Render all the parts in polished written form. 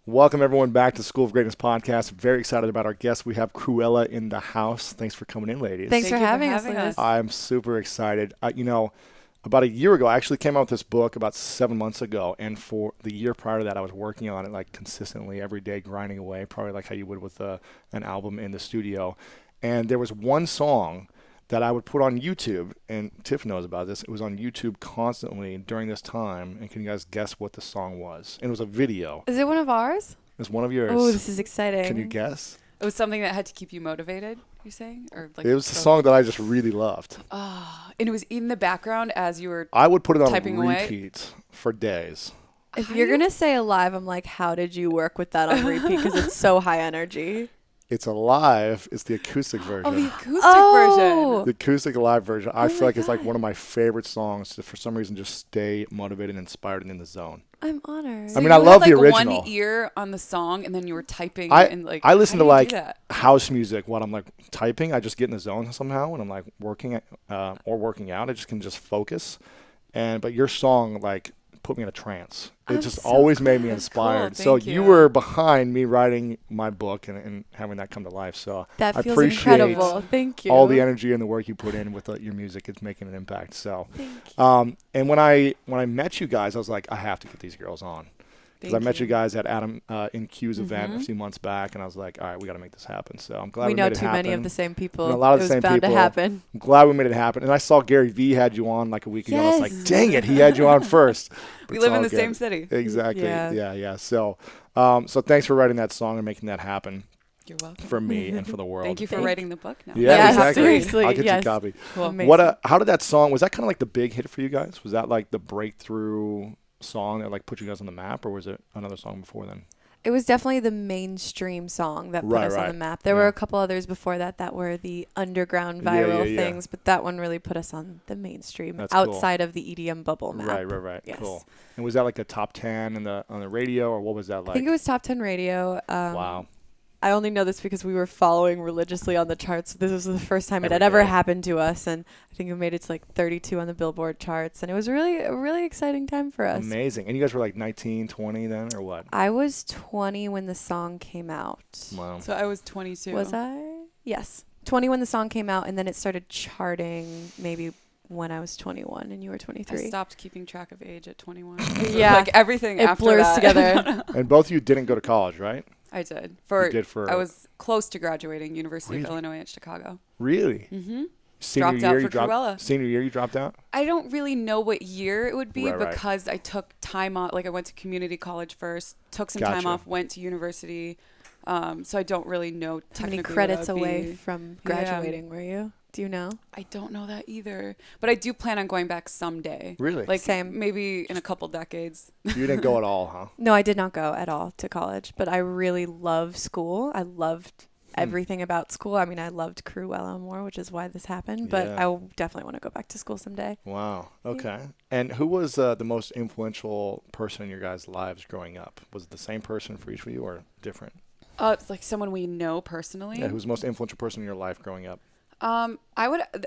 Welcome, everyone, back to School of Greatness podcast. Very excited about our guests. We have Krewella in the house. Thanks for coming in, ladies. Thanks for having us. I'm super excited. About a year ago, I actually came out with this book about 7 months ago. And for the year prior to that, I was working on it like consistently every day, grinding away, probably like how you would with an album in the studio. And there was one song that I would put on YouTube, and Tiff knows about this. It was on YouTube constantly during this time. And can you guys guess what the song was? And it was a video. Is it one of ours? It's one of yours. Oh, this is exciting. Can you guess? It was something that had to keep you motivated, you're saying? Or like it was a song that I just really loved. Oh, and it was in the background as you were I would put it on typing repeat for days. If you're going to say alive, I'm like, how did you work with that on repeat? Because it's so high energy. It's alive. It's the acoustic version. Oh, the acoustic version. The acoustic live version. I feel like it's like one of my favorite songs to, for some reason, just stay motivated and inspired and in the zone. I'm honored. I mean, I love the original. One ear on the song, and then you were typing. I listen to like house music while I'm like typing. I just get in the zone somehow, and I'm like working or working out. I just can just focus. But your song like put me in a trance. It just always made me inspired. Cool. So you were behind me writing my book and having that come to life. So that I feels appreciate incredible. Thank you. all the energy and the work you put in with your music. It's making an impact. So, thank you. And when I met you guys, I was like, I have to get these girls on. Because I met you guys at Adam in Q's event a few months back, and I was like, all right, we got to make this happen. So I'm glad we made it happen. We know too many of the same people. A lot of the same people. It was bound to happen. I'm glad we made it happen. And I saw Gary V had you on like a week ago. I was like, dang it, he had you on first. We live in the same city. Exactly. Yeah. So thanks for writing that song and making that happen. You're welcome. For me and for the world. Thank you for writing the book now. Yeah, exactly. Seriously. I'll get you a copy. Cool. How did that song, was that kind of like the big hit for you guys? Was that like the breakthrough song that like put you guys on the map, or was it another song before then? It was definitely the mainstream song that put us on the map. There were a couple others before that were the underground viral things, but that one really put us on the mainstream outside of the EDM bubble map. Right. Yes. Cool. And was that like a top 10 on the radio, or what was that like? I think it was top 10 radio. Wow. I only know this because we were following religiously on the charts. This was the first time it had ever happened to us, and I think it made it to like 32 on the Billboard charts, and it was really a really exciting time for us. Amazing. And you guys were like 19, 20 then, or what? I was 20 when the song came out. Wow. So I was 22. Was I? Yes. 20 when the song came out, and then it started charting maybe when I was 21 and you were 23. I stopped keeping track of age at 21. Yeah. Like everything it after blurs that. together. And both of you didn't go to college, right? I did. I was close to graduating University of Illinois at Chicago. Really? Mm-hmm. Senior year you dropped out? I don't really know what year it would be because I took time off. Like I went to community college first, took some time off, went to university. So I don't really know technically how many credits away from graduating were you? Do you know? I don't know that either. But I do plan on going back someday. Really? Like Same. maybe in a couple decades. You didn't go at all, huh? No, I did not go at all to college, but I really love school. I loved everything about school. I mean, I loved Krewella more, which is why this happened, but I definitely want to go back to school someday. Wow. Okay. And who was the most influential person in your guys' lives growing up? Was it the same person for each of you or different? It's like someone we know personally. Yeah, who's the most influential person in your life growing up? I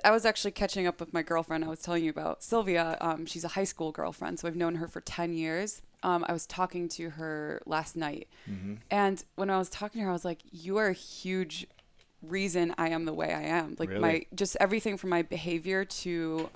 was actually catching up with my girlfriend I was telling you about, Sylvia. She's a high school girlfriend, so I've known her for 10 years. I was talking to her last night, and when I was talking to her, I was like, you are a huge reason I am the way I am. Like really? just everything from my behavior to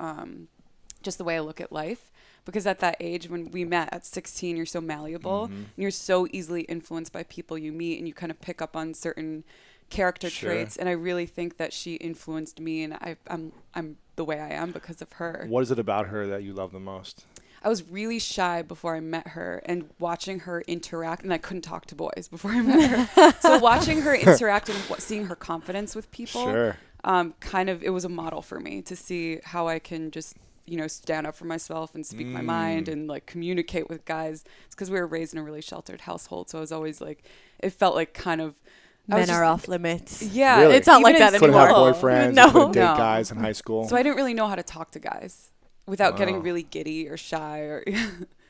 just the way I look at life. Because at that age, when we met at 16, you're so malleable and you're so easily influenced by people you meet, and you kind of pick up on certain character traits. And I really think that she influenced me, and I'm the way I am because of her. What is it about her that you love the most? I was really shy before I met her, and watching her interact, and I couldn't talk to boys before I met her. So watching her interact and seeing her confidence with people, it was a model for me to see how I can just, stand up for myself and speak my mind and like communicate with guys. It's because we were raised in a really sheltered household. So I was always like, it felt like kind of, men are off limits. Yeah. Really? It's not like that couldn't anymore. Have boyfriends, No. couldn't date guys in high school. So I didn't really know how to talk to guys without getting really giddy or shy or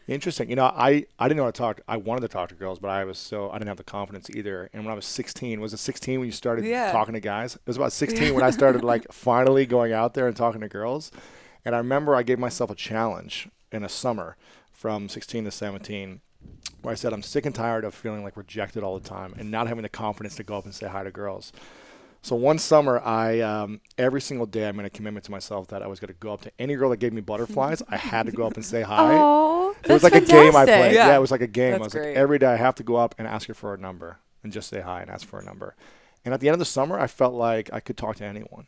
Interesting. I didn't know how to talk. I wanted to talk to girls, but I didn't have the confidence either. And when I was 16, was it 16 when you started talking to guys? It was about 16 when I started like finally going out there and talking to girls. And I remember I gave myself a challenge in a summer from 16 to 17 where I said I'm sick and tired of feeling like rejected all the time and not having the confidence to go up and say hi to girls. So one summer, I every single day I made a commitment to myself that I was going to go up to any girl that gave me butterflies. I had to go up and say hi. Oh, it was like fantastic. a game I played. Yeah, it was like a game. That's I was great. like, every day I have to go up and ask her for a number and just say hi and ask for a number. And at the end of the summer, I felt like I could talk to anyone.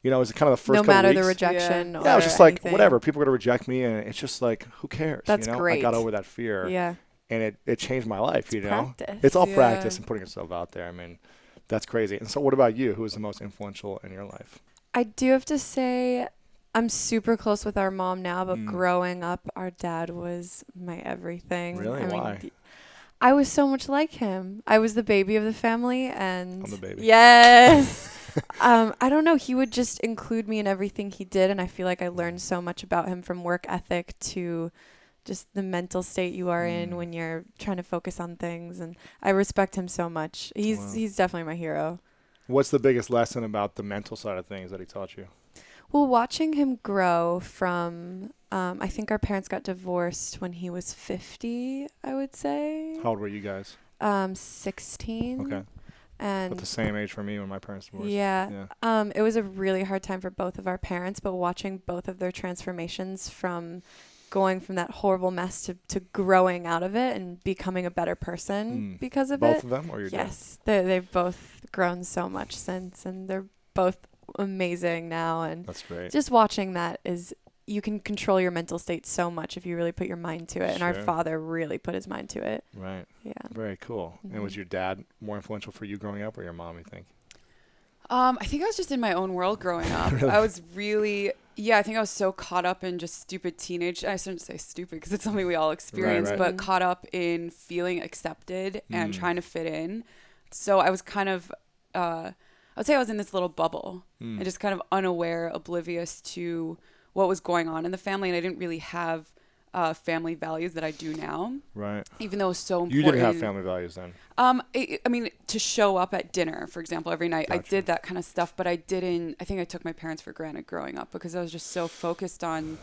You know, it was kind of the first no couple matter weeks. the rejection. Yeah, I was just anything. like, whatever. People are going to reject me, and it's just like, who cares? That's you know? great. I got over that fear. Yeah. And it changed my life, you know? Practice. It's all practice and putting yourself out there. I mean, that's crazy. And so what about you? Who was the most influential in your life? I do have to say I'm super close with our mom now, but growing up, our dad was my everything. Really? Why? I was so much like him. I was the baby of the family, and I'm the baby. Yes. I don't know. He would just include me in everything he did, and I feel like I learned so much about him, from work ethic to just the mental state you are in when you're trying to focus on things. And I respect him so much. He's definitely my hero. What's the biggest lesson about the mental side of things that he taught you? Well, watching him grow from, I think our parents got divorced when he was 50, I would say. How old were you guys? 16. Okay. And at the same age for me when my parents divorced. Yeah. It was a really hard time for both of our parents, but watching both of their transformations from going from that horrible mess to growing out of it and becoming a better person because of both it. Both of them or your dad? Yes. They've both grown so much since, and they're both amazing now. And that's great. Just watching that is, you can control your mental state so much if you really put your mind to it. And our father really put his mind to it. Right. Yeah. Very cool. And was your dad more influential for you growing up, or your mom, you think? I think I was just in my own world growing up. Really? I was really, I think I was so caught up in just stupid teenage. I shouldn't say stupid because it's something we all experience, right. but caught up in feeling accepted and trying to fit in. So I was kind of, I would say I was in this little bubble and just kind of unaware, oblivious to what was going on in the family. And I didn't really have family values that I do now. Right. Even though it's so important. You didn't have family values then? I mean, to show up at dinner, for example, every night, Gotcha. I did that kind of stuff, but I think I took my parents for granted growing up because I was just so focused on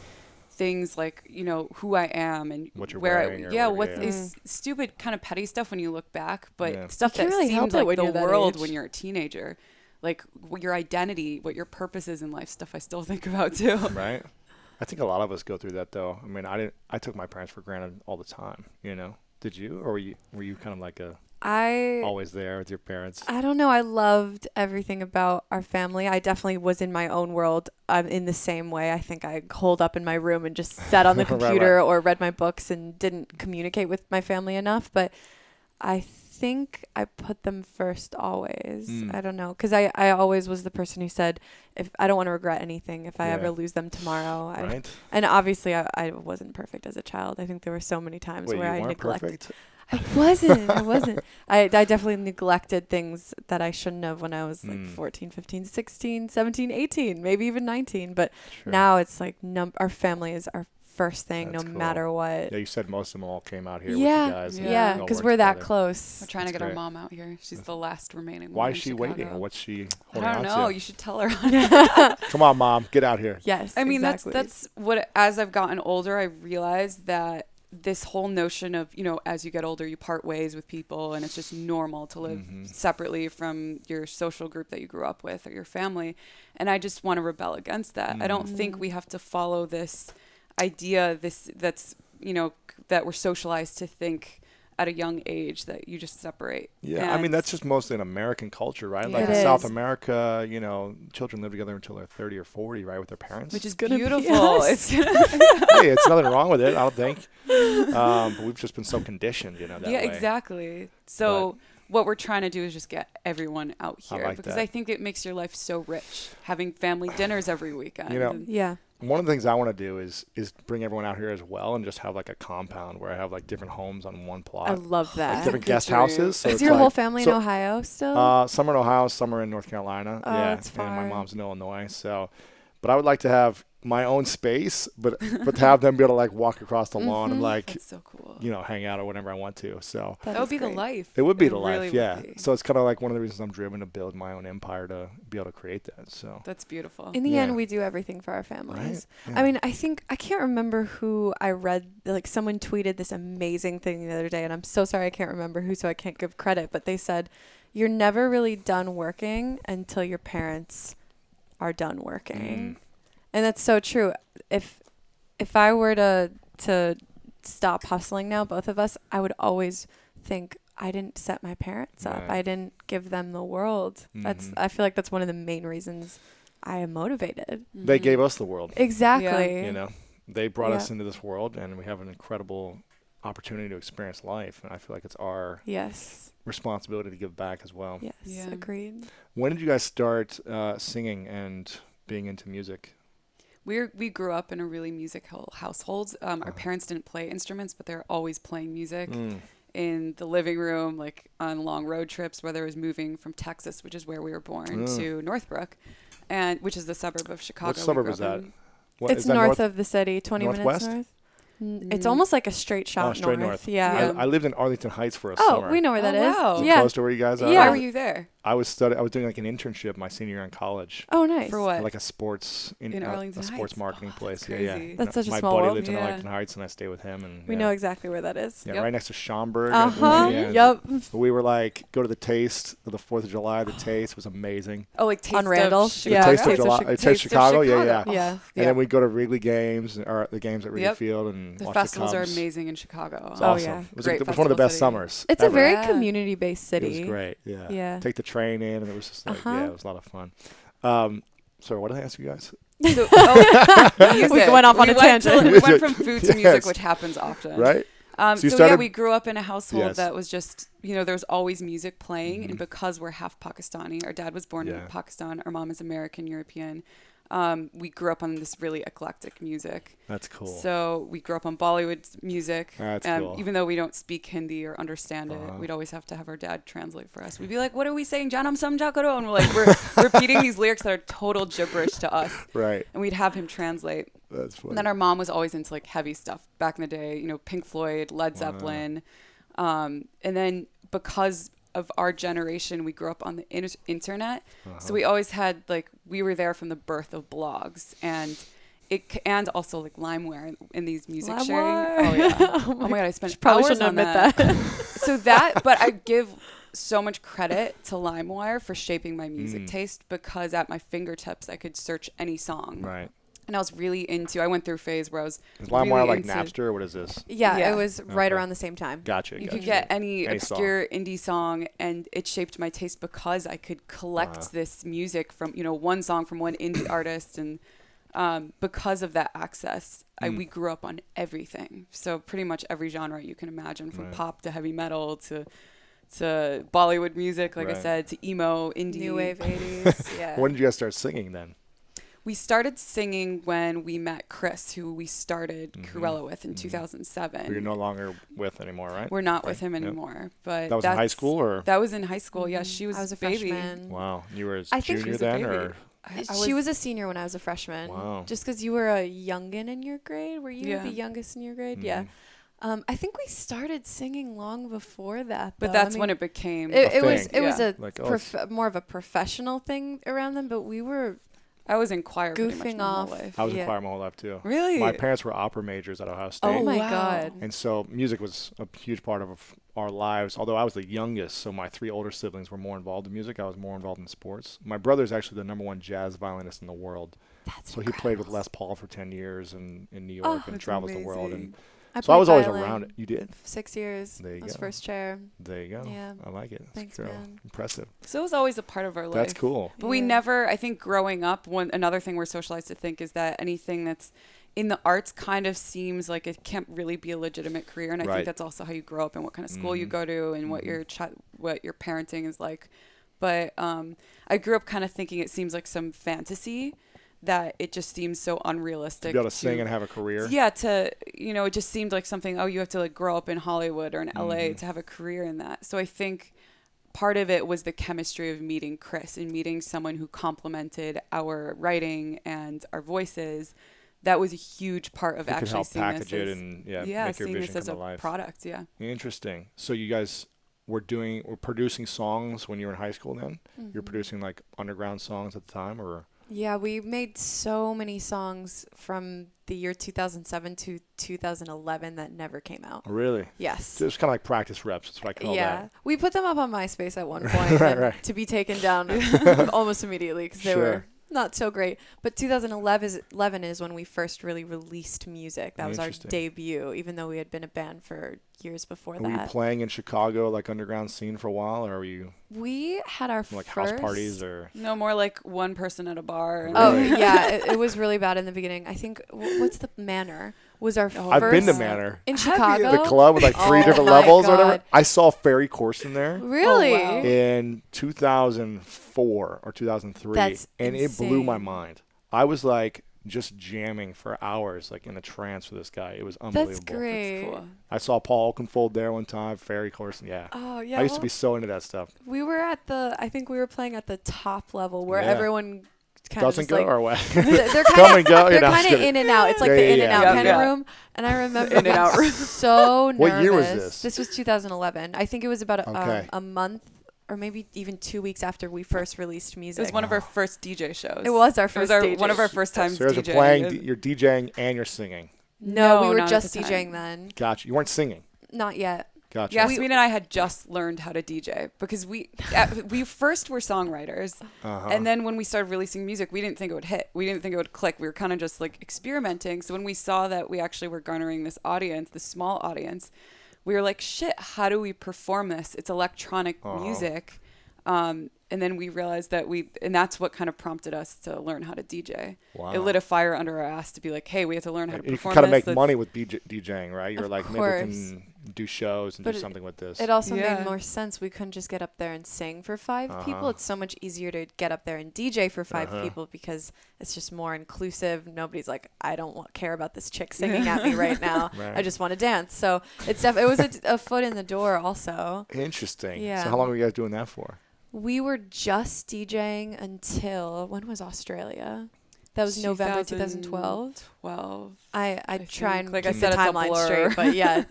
things like, you know, who I am and what you're where wearing what is stupid kind of petty stuff when you look back, but stuff that really seems like the world age. when you're a teenager. Like your identity, what your purpose is in life, stuff I still think about too. Right. I think a lot of us go through that though. I mean, I took my parents for granted all the time, you know. Did you, or were you kind of like always there with your parents? I don't know. I loved everything about our family. I definitely was in my own world in the same way. I think I holed up in my room and just sat on the computer right. or read my books and didn't communicate with my family enough. But I think I put them first always. I don't know. Because I always was the person who said, if I don't want to regret anything if I ever lose them tomorrow. Right. And obviously I wasn't perfect as a child. I think there were so many times where I neglected. Perfect? I wasn't. I definitely neglected things that I shouldn't have when I was like 14, 15, 16, 17, 18, maybe even 19. But now it's like our family is our first thing. That's no cool. matter what. Yeah, you said most of them all came out here with you guys. Yeah, because we're that close. We're trying to get our mom out here. She's the last remaining one. Why is she waiting? What's she holding on to? I don't know. You should tell her. Come on, Mom. Get out here. Yes, I mean, exactly. that's what, as I've gotten older, I realized that this whole notion of, you know, as you get older, you part ways with people and it's just normal to live separately from your social group that you grew up with or your family. And I just want to rebel against that. I don't think we have to follow this idea that's, you know, that we're socialized to think at a young age that you just separate. Yeah, and I mean, that's just mostly an American culture, right? Yeah, like in it South is. America, you know, children live together until they're 30 or 40, right, with their parents. Which is gonna be beautiful. us. Hey, it's nothing wrong with it, I don't think. But we've just been so conditioned, you know, that way. Yeah, exactly. So what we're trying to do is just get everyone out here because I think it makes your life so rich, having family dinners every weekend. You know, yeah. One of the things I want to do is bring everyone out here as well and just have like a compound where I have like different homes on one plot. I love that. Like different guest houses. So is your whole family in Ohio still? Some are in Ohio, some are in North Carolina. Oh, that's far. And my mom's in Illinois. So, but I would like to have my own space, but to have them be able to like walk across the lawn and like, that's so cool. Hang out or whenever I want to. So that would be great. The life. It would be the life, yeah. So it's kind of like one of the reasons I'm driven to build my own empire, to be able to create that. So that's beautiful. In the end, we do everything for our families. Right? Yeah. I mean, I can't remember who I read, like someone tweeted this amazing thing the other day, and I'm so sorry I can't remember who, so I can't give credit, but they said, you're never really done working until your parents are done working. And that's so true. If I were to stop hustling now, both of us, I would always think, I didn't set my parents up. I didn't give them the world. I feel like that's one of the main reasons I am motivated. They gave us the world. Exactly. Yeah. They brought us into this world, and we have an incredible opportunity to experience life. And I feel like it's our responsibility to give back as well. Yes, agreed. When did you guys start singing and being into music? We grew up in a really musical household. Our parents didn't play instruments, but they're always playing music in the living room, like on long road trips, whether it was moving from Texas, which is where we were born, to Northbrook, which is the suburb of Chicago. What suburb is that? It's north of the city, 20 minutes north. It's almost like a straight shot straight north. Yeah. I lived in Arlington Heights for a summer. Oh, we know where that is. Wow. Yeah. Close to where you guys are? Yeah. Why were you there? I was doing like an internship my senior year in college. Oh, nice. For what? Like a sports in Arlington Heights. Sports marketing place. Crazy. Yeah. That's such a small world. My world. buddy lived in Arlington Heights, and I stayed with him. And we know exactly where that is. Yeah, right next to Schaumburg. Yep. We were like, go to the Taste of the 4th of July. The Taste was amazing. Oh, like Taste on Randall. Of Chicago. The Taste of July. Taste Chicago. Yeah. And then we'd go to Wrigley games, or the games at Wrigley Field, and the watch festivals the are amazing in Chicago. It was awesome. It was one of the best summers. It's a very community-based city. It was great. Yeah. Take the train in, and it was just like, it was a lot of fun. Sorry, what did I ask you guys? So, we went off on a tangent. We went from food to music, which happens often. Right? So we grew up in a household that was just, there was always music playing. And because we're half Pakistani, our dad was born in Pakistan, our mom is American, European. We grew up on this really eclectic music. That's cool. So we grew up on Bollywood music. That's cool. Even though we don't speak Hindi or understand it, we'd always have to have our dad translate for us. We'd be like, what are we saying? Janam samjha karo. And we're repeating these lyrics that are total gibberish to us. Right. And we'd have him translate. That's funny. And then our mom was always into like heavy stuff back in the day, Pink Floyd, Led Zeppelin. And then because of our generation, we grew up on the internet. So we always had we were there from the birth of blogs and also like LimeWire in these music sharing. Oh yeah. Oh my God. I spent hours on that. But I give so much credit to LimeWire for shaping my music taste, because at my fingertips, I could search any song. Right. And I was really I went through a phase where I was Is LimeWire like Napster, or what is this? Yeah, it was right around the same time. Gotcha. You could get any obscure indie song, and it shaped my taste because I could collect this music from, one song from one indie artist. And because of that access, we grew up on everything. So pretty much every genre you can imagine, from pop to heavy metal to Bollywood music, like I said, to emo, indie. New wave 80s. Yeah. When did you guys start singing then? We started singing when we met Chris, who we started Krewella with in 2007. Who you're no longer with anymore, right? We're not with him anymore. But that was in high school, or? That was in high school. Yeah, she was I was a baby. freshman. Wow, you were a junior then, or? She was a senior when I was a freshman. Wow. Just because you were a youngin in your grade. Were you the youngest in your grade? Yeah. I think we started singing long before that, but that's when it became. It was more of a professional thing around them. But we were. I was in choir goofing off. My whole life. I was in choir my whole life too. Really? My parents were opera majors at Ohio State. Oh my God! And so music was a huge part of our lives. Although I was the youngest, so my 3 older siblings were more involved in music. I was more involved in sports. My brother's actually the #1 jazz violinist in the world. That's so incredible. He played with Les Paul for 10 years in New York and travels the world. And so I was always around it. You did? 6 years. There you go. I was first chair. There you go. Yeah. I like it. Thanks, man. Impressive. So it was always a part of our life. That's cool. But we never, I think growing up, another thing we're socialized to think is that anything that's in the arts kind of seems like it can't really be a legitimate career. And I think that's also how you grow up and what kind of school you go to and what your parenting is like. But I grew up kind of thinking it seems like some fantasy, that it just seems so unrealistic. To be able to sing and have a career. Yeah, it just seemed like something, you have to grow up in Hollywood or in LA to have a career in that. So I think part of it was the chemistry of meeting Chris and meeting someone who complemented our writing and our voices. That was a huge part of actually seeing this package it and make your seeing vision this as come a to life. product. Yeah. Interesting. So you guys were producing songs when you were in high school then? Mm-hmm. You're producing like underground songs at the time, or? Yeah, we made so many songs from the year 2007 to 2011 that never came out. Really? Yes. So it was kind of like practice reps. That's what I call that. Yeah. We put them up on MySpace at one point right. to be taken down almost immediately because they were not so great. But 2011 is when we first really released music. That was our debut, even though we had been a band for years before that. Were you playing in Chicago, like underground scene for a while, or were you? We had our like house parties, or no, more like one person at a bar. Really? Oh yeah, it was really bad in the beginning. I think what's the Manor was our first. I've been to Manor in Chicago. The club with like 3 different levels or whatever. I saw Ferry Corson there. Really? Oh, wow. In 2004 or 2003, That's and insane. it blew my mind. I was like just jamming for hours, like in a trance with this guy. It was unbelievable. That's great. That's cool. I saw Paul Oakenfold there one time, Ferry Corson. Yeah. Oh yeah. I used to be so into that stuff. We were I think we were playing at the top level where everyone kind doesn't of go like, or what? They're Come and go. They're kind of in and out. It's like the in and out kind of room. And I remember in and out room. So nervous. What year was this? This was 2011. I think it was about a month or maybe even 2 weeks after we first released music. It was one of our first DJ shows. It was our first DJ. One of our first times so DJing. You're DJing and you're singing. No, we were just DJing then. Gotcha. You weren't singing. Not yet. Gotcha. Yasmin and I had just learned how to DJ because we first were songwriters, and then when we started releasing music, we didn't think it would hit. We didn't think it would click. We were kind of just like experimenting. So when we saw that we actually were garnering this audience, this small audience, we were like, shit, how do we perform this? It's electronic music. And then we realized that and that's what kind of prompted us to learn how to DJ. Wow. It lit a fire under our ass to be like, hey, we have to learn how to perform this. You kind of make money with DJing, right? You're like, maybe we can do shows and do something with this. It also made more sense. We couldn't just get up there and sing for 5 people. It's so much easier to get up there and DJ for 5 people because it's just more inclusive. Nobody's like, I don't care about this chick singing at me right now. Right. I just want to dance. So it was a foot in the door also. Interesting. Yeah. So how long were you guys doing that for? We were just DJing until, when was Australia? That was November 2012. I try and like keep I said, the timeline straight, but yeah.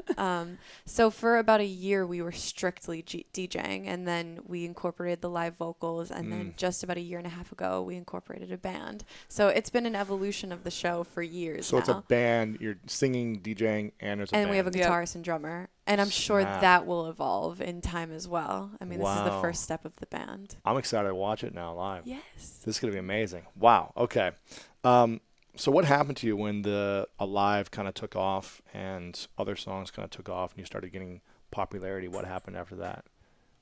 So for about a year, we were strictly DJing, and then we incorporated the live vocals, and then just about a year and a half ago, we incorporated a band. So it's been an evolution of the show for years So now. it's a band. You're singing, DJing, and there's a band. And we have a guitarist and drummer. And I'm sure that will evolve in time as well. I mean, this is the first step of the band. I'm excited to watch it now live. Yes. This is going to be amazing. Wow. Okay. So what happened to you when the Alive kind of took off and other songs kind of took off and you started getting popularity? What happened after that?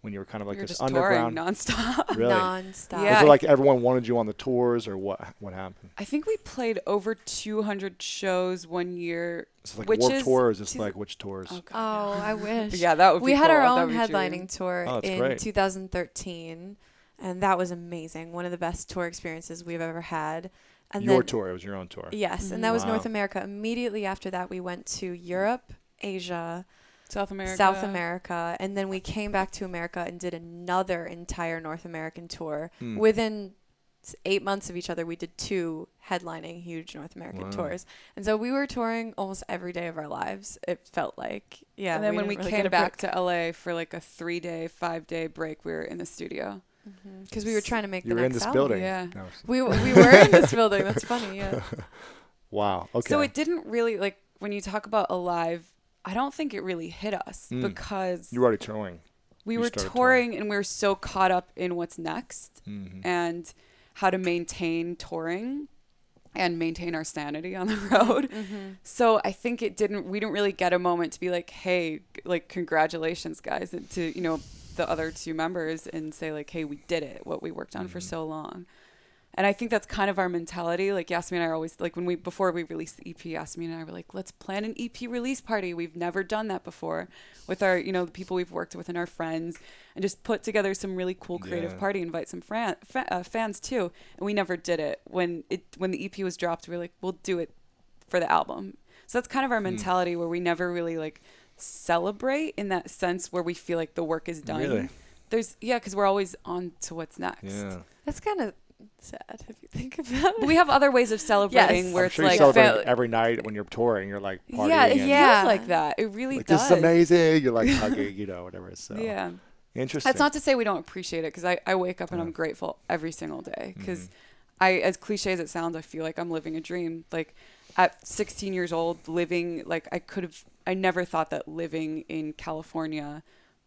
When you were kind of like this underground nonstop. Really? Nonstop. Yeah. Was it like everyone wanted you on the tours, or what happened? I think we played over 200 shows one year. Is it like Warped Tour, or is this like which tours? Oh, I wish. Yeah, that would be We had cool. our own headlining tour in great. 2013, and that was amazing. One of the best tour experiences we've ever had. And Your tour, it was your own tour. Yes, and that was North America. Immediately after that, we went to Europe, Asia, South America, and then we came back to America and did another entire North American tour. Within 8 months of each other, we did 2 headlining huge North American tours. And so we were touring almost every day of our lives, it felt like. Yeah. And then when we came back to LA for like a 3-day, 5-day break, we were in the studio. Because we were trying to make the next album. You were in this building. Yeah. We were in this building. That's funny, yeah. Wow. Okay. So it didn't really, like, when you talk about Alive, I don't think it really hit us because you were already touring. We were touring and we were so caught up in what's next and how to maintain touring and maintain our sanity on the road. So I think we didn't really get a moment to be like, hey, like, congratulations, guys, and to, you know, the other 2 members and say like, hey, we did it, what we worked on for so long. And I think that's kind of our mentality. Like Yasmin and I are always like, before we released the EP, Yasmin and I were like, let's plan an EP release party. We've never done that before with our, you know, the people we've worked with and our friends, and just put together some really cool creative party, invite some fans too. And we never did it. When the EP was dropped, we were like, we'll do it for the album. So that's kind of our mentality, where we never really like celebrate in that sense where we feel like the work is done. Really? because we're always on to what's next. Yeah. That's kind of sad if you think about it. But we have other ways of celebrating where I'm it's sure like you celebrate every night when you're touring. You're like partying. Yeah, it and feels like that. It really like, does. This is amazing. You're like hugging, whatever. So yeah. Interesting. That's not to say we don't appreciate it, because I wake up and I'm grateful every single day, because as cliche as it sounds, I feel like I'm living a dream. Like at 16 years old, living, like I never thought that living in California,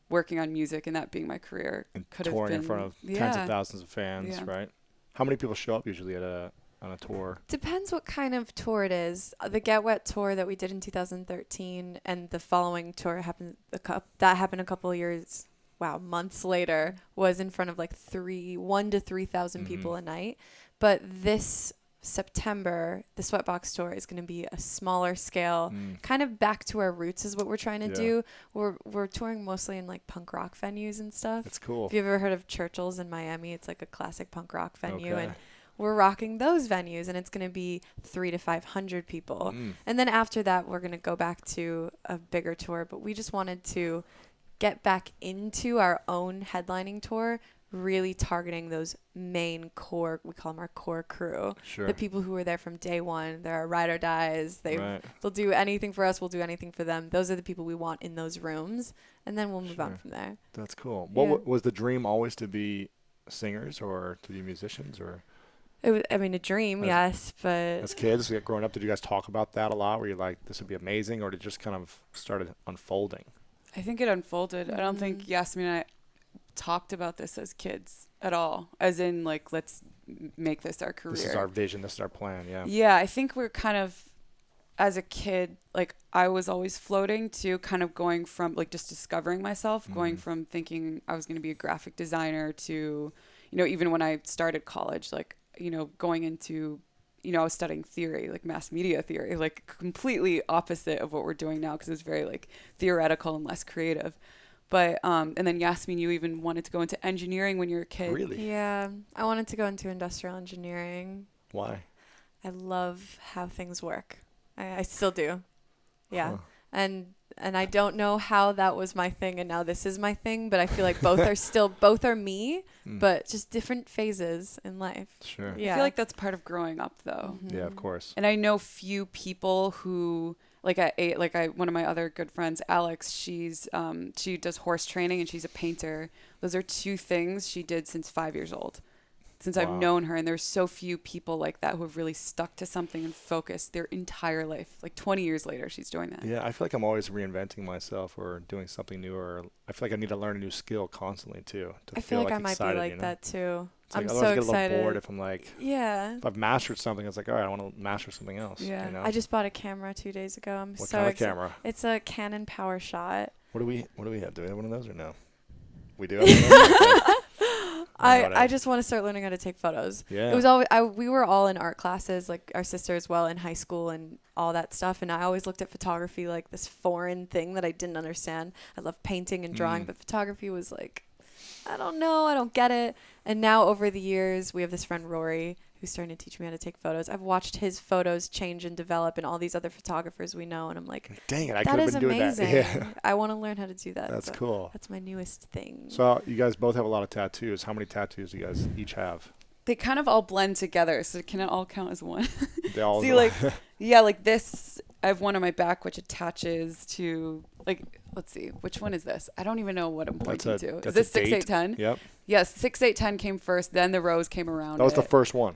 working on music and that being my career, and could have touring been in front of tens of thousands of fans, right? How many people show up usually on a tour? Depends what kind of tour it is. The Get Wet tour that we did in 2013 and the following tour happened a couple of years, months later, was in front of like 1,000 to 3,000 people a night. But this September, the Sweatbox tour is going to be a smaller scale, kind of back to our roots is what we're trying to do. We're touring mostly in like punk rock venues and stuff. That's cool. If you've ever heard of Churchill's in Miami, it's like a classic punk rock venue, and we're rocking those venues, and it's going to be 300 to 500 people. And then after that, we're going to go back to a bigger tour, but we just wanted to get back into our own headlining tour, really targeting those main core, we call them our core crew. Sure. The people who were there from day one. They're our ride or dies. They'll do anything for us. We'll do anything for them. Those are the people we want in those rooms. And then we'll move on from there. That's cool. What was the dream always to be singers or to be musicians? Or It was, a dream, yes. But as kids, growing up, did you guys talk about that a lot? Were you like, this would be amazing? Or did it just kind of started unfolding? I think it unfolded. I don't think Yasmin and I talked about this as kids at all, as in like, let's make this our career. This is our vision. This is our plan. Yeah, I think we're kind of, as a kid, like I was always floating to kind of going from like just discovering myself, going from thinking I was going to be a graphic designer to, even when I started college, like, going into, I was studying theory, like mass media theory, like completely opposite of what we're doing now, because it's very like theoretical and less creative. But, and then Yasmin, you even wanted to go into engineering when you were a kid. Really? Yeah. I wanted to go into industrial engineering. Why? I love how things work. I still do. Yeah. Huh. And I don't know how that was my thing and now this is my thing, but I feel like both are me, but just different phases in life. Sure. Yeah. I feel like that's part of growing up though. Yeah, of course. And I know few people who, one of my other good friends, Alex, she does horse training and she's a painter. Those are two things she did since 5 years old, since I've known her. And there's so few people like that who have really stuck to something and focused their entire life. Like 20 years later, she's doing that. Yeah, I feel like I'm always reinventing myself or doing something new, or I feel like I need to learn a new skill constantly too. I feel like I might be like that too. Like, I'm so excited. I get a little bored if I'm like, yeah. If I've mastered something, it's like, all right, I want to master something else. Yeah. I just bought a camera 2 days ago. I'm what so kind excited. of camera? It's a Canon PowerShot. What do we have? Do we have one of those or no? We do have one of those? I just want to start learning how to take photos. Yeah. It was always we were all in art classes, like our sister as well, in high school and all that stuff. And I always looked at photography like this foreign thing that I didn't understand. I love painting and drawing, but photography was like, I don't know, I don't get it. And now over the years, we have this friend Rory who's starting to teach me how to take photos. I've watched his photos change and develop, and all these other photographers we know, and I'm like, dang it, I could have been doing that. Yeah. I want to learn how to do that. That's cool. That's my newest thing. So you guys both have a lot of tattoos. How many tattoos do you guys each have? They kind of all blend together, so can it all count as one? They all see, like, yeah, like this. I have one on my back which attaches to, like, let's see, which one is this? I don't even know what I'm pointing to. Is this 6810? Yep. Yes, 6810 came first, then the rose came around. That was the first one.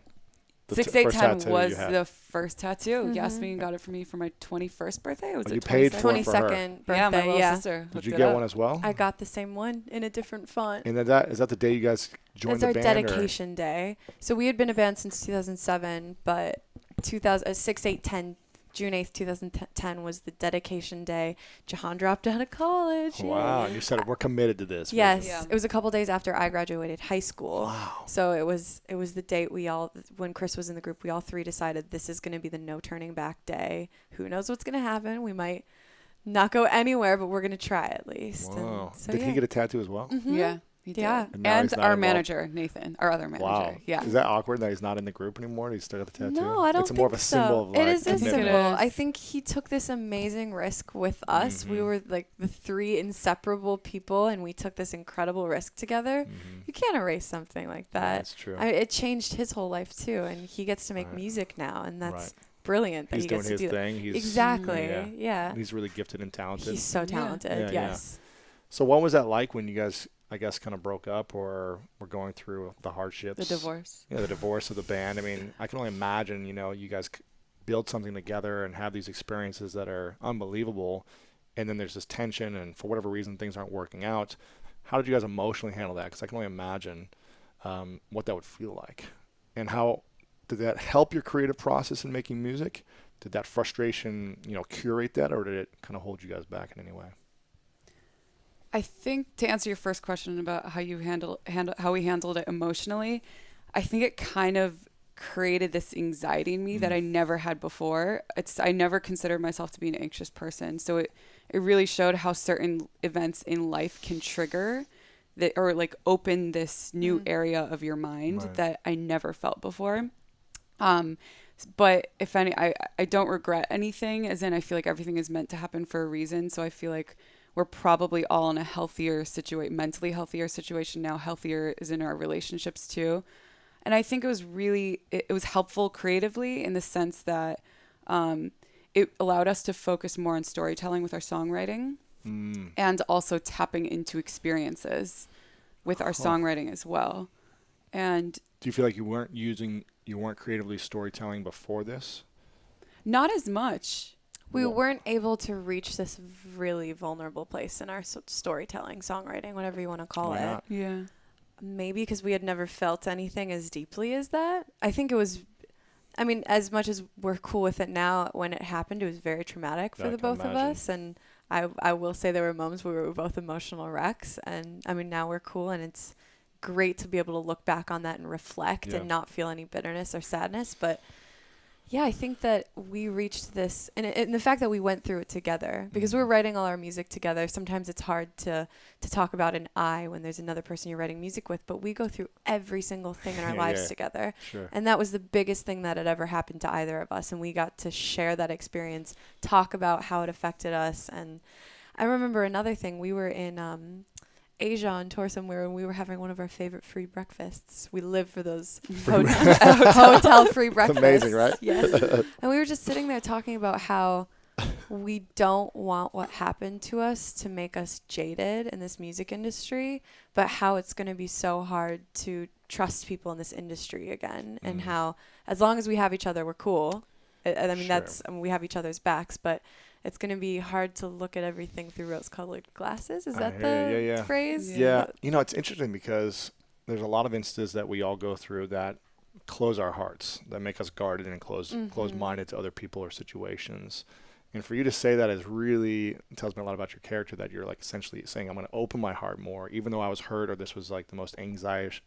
6810 was the first tattoo. Yasmin got it for me for my 21st birthday. Was you it paid for 22nd birthday? Yeah, my little sister. Did you get one as well? I got the same one in a different font. And is that the day you guys joined the band? That's our dedication day. So we had been a band since 2007, but 6/8/10 June 8th, 2010 was the dedication day. Jahan dropped out of college. Wow. And you said, we're committed to this. Yes. Yeah. It was a couple days after I graduated high school. Wow. So it was the date when Chris was in the group, we all three decided this is going to be the no turning back day. Who knows what's going to happen? We might not go anywhere, but we're going to try at least. Wow. So, Did he get a tattoo as well? Mm-hmm. Yeah. He did. And our manager, Nathan, our other manager. Wow. Yeah. Is that awkward that he's not in the group anymore? He's still got the tattoo? No, I don't think so. It's more of a symbol of, like, it is a commitment. symbol. I think he took this amazing risk with us. We were like the 3 inseparable people, and we took this incredible risk together. You can't erase something like that. Yeah, that's true. It changed his whole life too, and he gets to make music now, and that's brilliant that he's he doing gets his to do thing. He's, exactly. Yeah. He's really gifted and talented. He's so talented. Yes. So what was that like when you guys, I guess, kind of broke up or were going through the hardships? The divorce. Yeah, the divorce of the band. I mean, I can only imagine, you guys build something together and have these experiences that are unbelievable, and then there's this tension, and for whatever reason, things aren't working out. How did you guys emotionally handle that? Because I can only imagine what that would feel like. And how did that help your creative process in making music? Did that frustration, curate that, or did it kind of hold you guys back in any way? I think to answer your first question about how you how we handled it emotionally, I think it kind of created this anxiety in me that I never had before. I never considered myself to be an anxious person. So it really showed how certain events in life can trigger that, or like open this new area of your mind that I never felt before. But if any, I don't regret anything, as in I feel like everything is meant to happen for a reason. So I feel like we're probably all in a mentally healthier situation now. Healthier is in our relationships too. And I think it was really, it was helpful creatively in the sense that it allowed us to focus more on storytelling with our songwriting and also tapping into experiences with our songwriting as well. And do you feel like you weren't creatively storytelling before this? Not as much. We weren't able to reach this really vulnerable place in our storytelling, songwriting, whatever you want to call it. Yeah. Maybe because we had never felt anything as deeply as that. I think it was, as much as we're cool with it now, when it happened, it was very traumatic for the both of us. And I will say there were moments where we were both emotional wrecks. And now we're cool, and it's great to be able to look back on that and reflect and not feel any bitterness or sadness. But yeah, I think that we reached this, and the fact that we went through it together, because we're writing all our music together. Sometimes it's hard to talk about an I when there's another person you're writing music with, but we go through every single thing in our lives together. Sure. And that was the biggest thing that had ever happened to either of us, and we got to share that experience, talk about how it affected us. And I remember another thing, we were in Asia on tour somewhere, and we were having one of our favorite free breakfasts. We live for those hotel free breakfasts. Amazing, right? Yes. And we were just sitting there talking about how we don't want what happened to us to make us jaded in this music industry, but how it's going to be so hard to trust people in this industry again, and how as long as we have each other, we're cool. We have each other's backs, but it's going to be hard to look at everything through rose-colored glasses. Is that the phrase? Yeah. It's interesting because there's a lot of instances that we all go through that close our hearts, that make us guarded and close-minded to other people or situations. And for you to say that is really, tells me a lot about your character, that you're like essentially saying, I'm going to open my heart more, even though I was hurt or this was like the most anxiety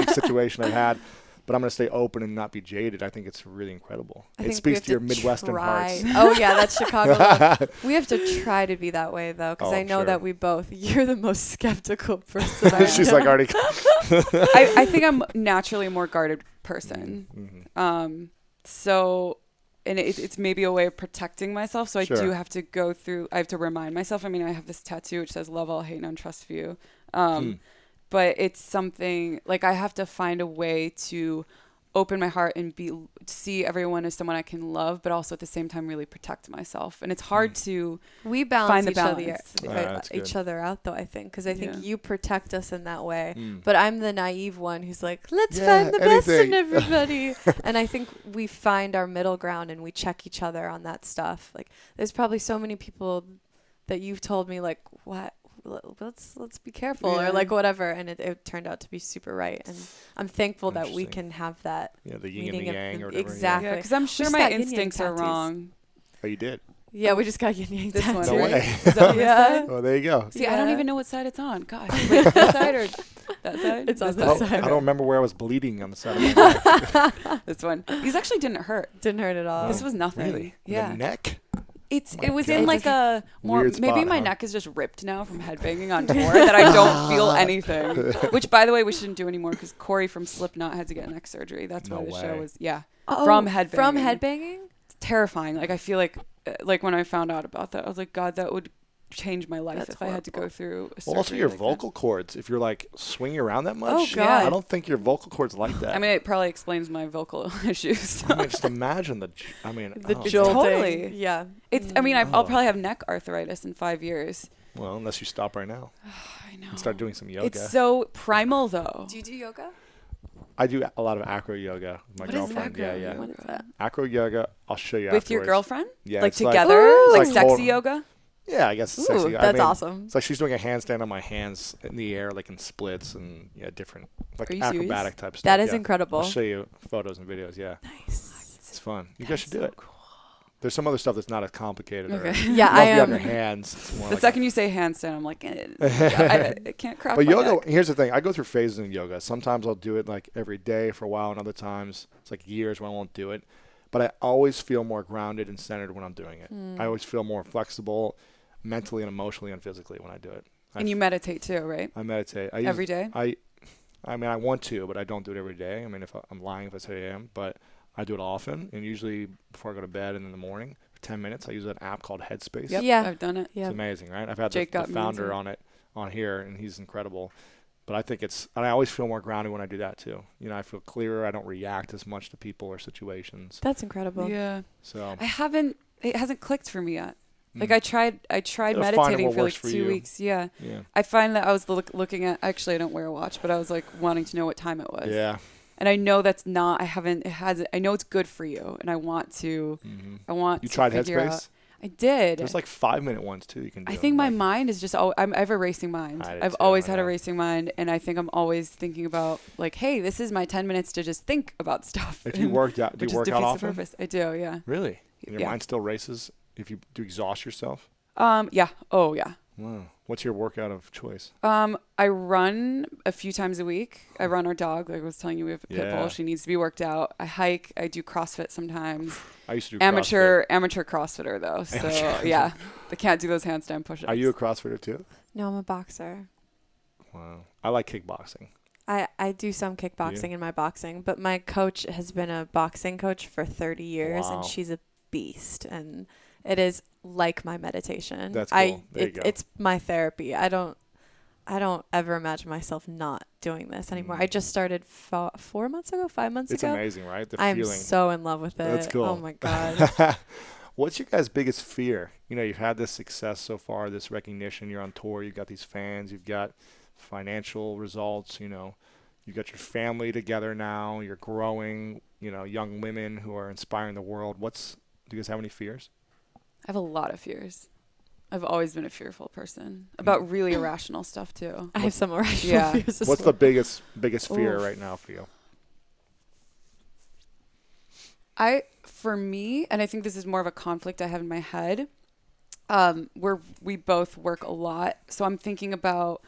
situation I've had. But I'm going to stay open and not be jaded. I think it's really incredible. It speaks to your Midwestern hearts. Oh, yeah, that's Chicago love. We have to try to be that way, though, because I know that you're the most skeptical person. She's like already. I think I'm naturally a more guarded person. So, and it's maybe a way of protecting myself. So I do have to go through, I have to remind myself. I have this tattoo which says love all, hate none, trust few. But it's something like I have to find a way to open my heart and see everyone as someone I can love, but also at the same time really protect myself. And it's hard to we balance find the balance. each other out, though, I think, because I think you protect us in that way. But I'm the naive one who's like, let's find the best in everybody. And I think we find our middle ground and we check each other on that stuff. Like, there's probably so many people that you've told me, like, what? Let's be careful or like whatever, and it turned out to be super right, and I'm thankful that we can have that. Yeah, the yin and the yang, or whatever. Exactly, because I'm sure my instincts are wrong. Oh, you did? Yeah, we just got yin yang this tattoos. one. No way. Is that yeah. Well, there you go. See, I don't even know what side it's on. God, wait, that side or that side? It's on that side. I don't remember where I was bleeding on the side of my neck. This one. These actually didn't hurt. Didn't hurt at all. This was nothing. Really? Yeah. The neck? It was in like a more weird spot, maybe my neck is just ripped now from headbanging on tour that I don't feel anything. Which, by the way, we shouldn't do anymore because Corey from Slipknot had to get neck surgery. That's why the show was from headbanging. From headbanging? It's terrifying. Like I feel like when I found out about that, I was like, God, that would change my life if I had to go through a surgery. Also your like vocal cords, if you're like swinging around that much, God. I don't think your vocal cords like that. I mean, it probably explains my vocal issues. I mean, just imagine the jolting. Totally. Yeah. It's. I mean, I'll probably have neck arthritis in 5 years. Well, unless you stop right now. I know. And start doing some yoga. It's so primal, though. Do you do yoga? I do a lot of acro yoga with my What girlfriend. is acro? Yeah. What is that? Acro yoga, I'll show you With afterwards. your girlfriend? Yeah. Like it's together? Ooh. Like sexy hold- yoga? Yeah, I guess it's sexy. That's awesome. It's like she's doing a handstand on my hands in the air, like in splits and different like Are you acrobatic serious? type stuff. That is yeah. incredible. I'll show you photos and videos. Yeah, Nice. it's fun. You guys should do it. Cool. There's some other stuff that's not as complicated. Okay. Yeah, I on am. your hands. It's more The like second you say handstand, I'm like, I can't crack But my yoga, neck. here's the thing. I go through phases in yoga. Sometimes I'll do it like every day for a while, and other times it's like years when I won't do it. But I always feel more grounded and centered when I'm doing it. I always feel more flexible mentally and emotionally and physically when I do it. And you meditate too, right? I meditate. Every day? I mean, I want to, but I don't do it every day. I mean, I'm lying if I say I am, but I do it often, and usually before I go to bed and in the morning for 10 minutes, I use an app called Headspace. Yep, Yeah. I've done it. It's amazing, right? I've had Jake the got me founder into on here, and he's incredible. But I think and I always feel more grounded when I do that too. I feel clearer. I don't react as much to people or situations. That's incredible. Yeah. So It hasn't clicked for me yet. Like I tried Gotta find meditating what for like works for 2 you. weeks. Yeah. yeah, I find that I was looking at, actually I don't wear a watch, but I was like wanting to know what time it was. yeah. And I know that's not, I know it's good for you. And I want to, You tried figure Headspace? out. I did. There's like 5-minute ones too. You can do. I think my like, mind is just, I have a racing mind. I do I've too, always I had a know. racing mind. And I think I'm always thinking about like, hey, this is my 10 minutes to just think about stuff. If you worked out, do which you work defeats out the often? purpose. I do, yeah. Really? And your Yeah. mind still races if you do exhaust yourself? Yeah. Oh, yeah. Wow. What's your workout of choice? I run a few times a week. I run our dog. Like I was telling you, we have a pit Yeah. bull. She needs to be worked out. I hike. I do CrossFit sometimes. I used to do Amateur CrossFitter though. So yeah, I can't do those handstand push-ups. Are you a CrossFitter too? No, I'm a boxer. Wow. I like kickboxing. I do some kickboxing in my boxing, but my coach has been a boxing coach for 30 years, Wow. and she's a beast, and it is like my meditation. That's cool. There you go. It's my therapy. I don't ever imagine myself not doing this anymore. I just started 4 months ago, 5 months It's ago. amazing, right? The I'm feeling. so in love with it. That's cool. Oh my God. What's your guys' biggest fear? You've had this success so far, this recognition. You're on tour. You've got these fans. You've got financial results. You've got your family together now. You're growing. Young women who are inspiring the world. Do you guys have any fears? I have a lot of fears. I've always been a fearful person about really irrational stuff too. I have some irrational fears as What's well. the biggest fear right now for you? For me, and I think this is more of a conflict I have in my head, we both work a lot. So I'm thinking about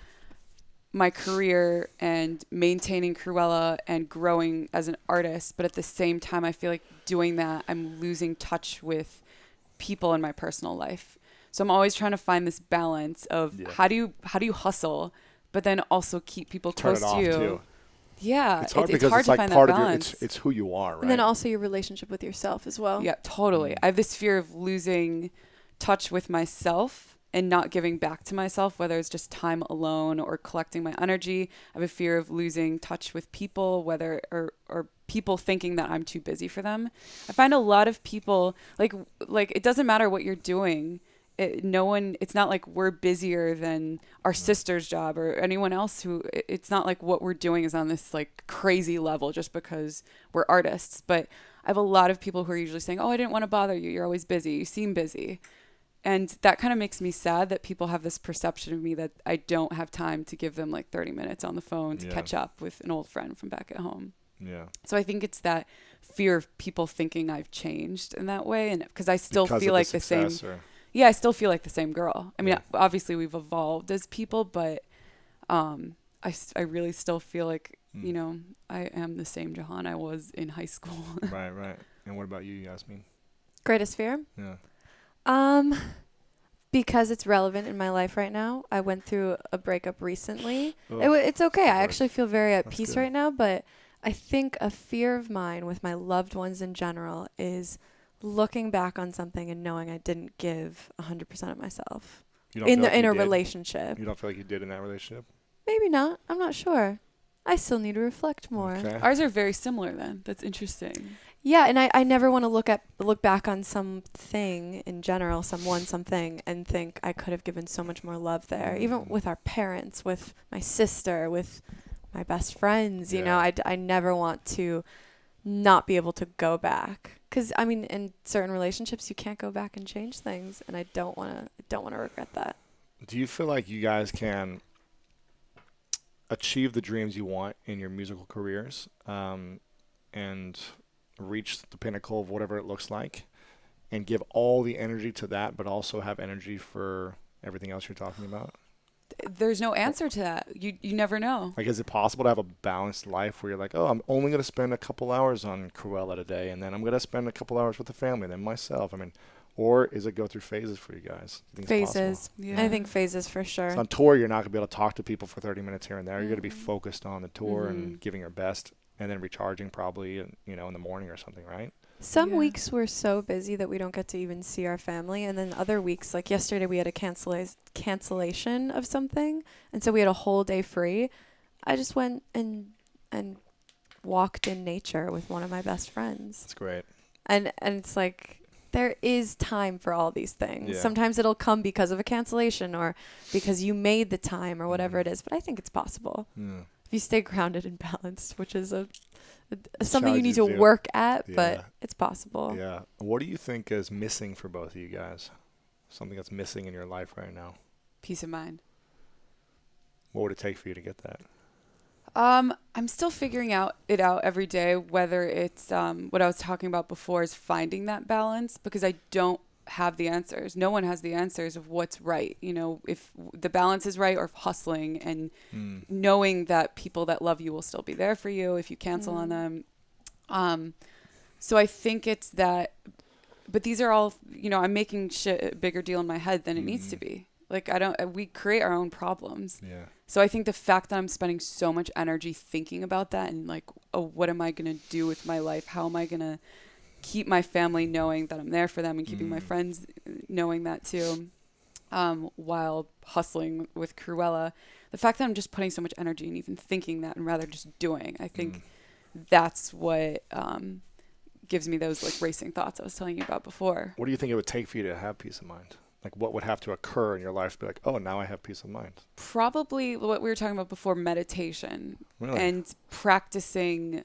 my career and maintaining Krewella and growing as an artist. But at the same time, I feel like doing that, I'm losing touch with people in my personal life. So I'm always trying to find this balance of how do you hustle, but then also keep people Turn close it off to you. too. Yeah, It's hard it's because hard it's to like find part that of your. balance. It's who you are, right? And then also your relationship with yourself as well. Yeah, totally. I have this fear of losing touch with myself and not giving back to myself, whether it's just time alone or collecting my energy. I have a fear of losing touch with people, whether or people thinking that I'm too busy for them. I find a lot of people like it doesn't matter what you're doing. It's not like we're busier than our sister's job or anyone else it's not like what we're doing is on this like crazy level just because we're artists. But I have a lot of people who are usually saying, oh, I didn't want to bother you. You're always busy. You seem busy. And that kind of makes me sad that people have this perception of me that I don't have time to give them like 30 minutes on the phone to catch up with an old friend from back at home. Yeah. So I think it's that fear of people thinking I've changed in that way. And because I still feel like the same. Yeah, I still feel like the same girl. I mean, obviously we've evolved as people, but I really still feel like, I am the same Jahan I was in high school. Right. And what about you, Yasmin? Greatest fear? Yeah. Because it's relevant in my life right now. I went through a breakup recently. It's okay. I actually feel very at peace right now, but I think a fear of mine with my loved ones in general is looking back on something and knowing I didn't give 100% of myself in a relationship. You don't feel like you did in that relationship? Maybe not. I'm not sure. I still need to reflect more. Okay. Ours are very similar then. That's interesting. Yeah, and I never want to look back on something in general, something, and think I could have given so much more love there. Even with our parents, with my sister, with my best friends, you know, I never want to not be able to go back. Because, I mean, in certain relationships, you can't go back and change things, and I don't want to regret that. Do you feel like you guys can achieve the dreams you want in your musical careers and reach the pinnacle of whatever it looks like and give all the energy to that, but also have energy for everything else you're talking about? There's no answer to that. You never know. Like, is it possible to have a balanced life where you're like, oh, I'm only going to spend a couple hours on Krewella today, and then I'm going to spend a couple hours with the family, then myself? I mean, or is it go through phases for you guys? Do you think it's phases. Yeah. I think phases for sure. So on tour, you're not going to be able to talk to people for 30 minutes here and there. You're going to be focused on the tour and giving your best, and then recharging probably, in the morning or something, right? Some weeks we're so busy that we don't get to even see our family, and then other weeks, like yesterday, we had a cancellation of something, and so we had a whole day free. I just went and walked in nature with one of my best friends. That's great. And it's like, there is time for all these things. Yeah. Sometimes it'll come because of a cancellation or because you made the time or whatever it is, but I think it's possible. Yeah. If you stay grounded and balanced, which is something you need to work at, but it's possible. Yeah. What do you think is missing for both of you guys? Something that's missing in your life right now? Peace of mind. What would it take for you to get that? I'm still figuring it out every day, whether it's what I was talking about before is finding that balance, because I don't have the answers. No one has the answers of what's right. You know, if the balance is right, or if hustling and knowing that people that love you will still be there for you if you cancel on them. So I think it's that, but these are all, I'm making shit a bigger deal in my head than it needs to be. Like, we create our own problems. Yeah. So I think the fact that I'm spending so much energy thinking about that and like, oh, what am I going to do with my life? How am I going to keep my family knowing that I'm there for them and keeping my friends knowing that too, while hustling with Krewella. The fact that I'm just putting so much energy and even thinking that and rather just doing, I think that's what gives me those like racing thoughts I was telling you about before. What do you think it would take for you to have peace of mind? Like, what would have to occur in your life to be like, oh, now I have peace of mind? Probably what we were talking about before, meditation. Really? And practicing,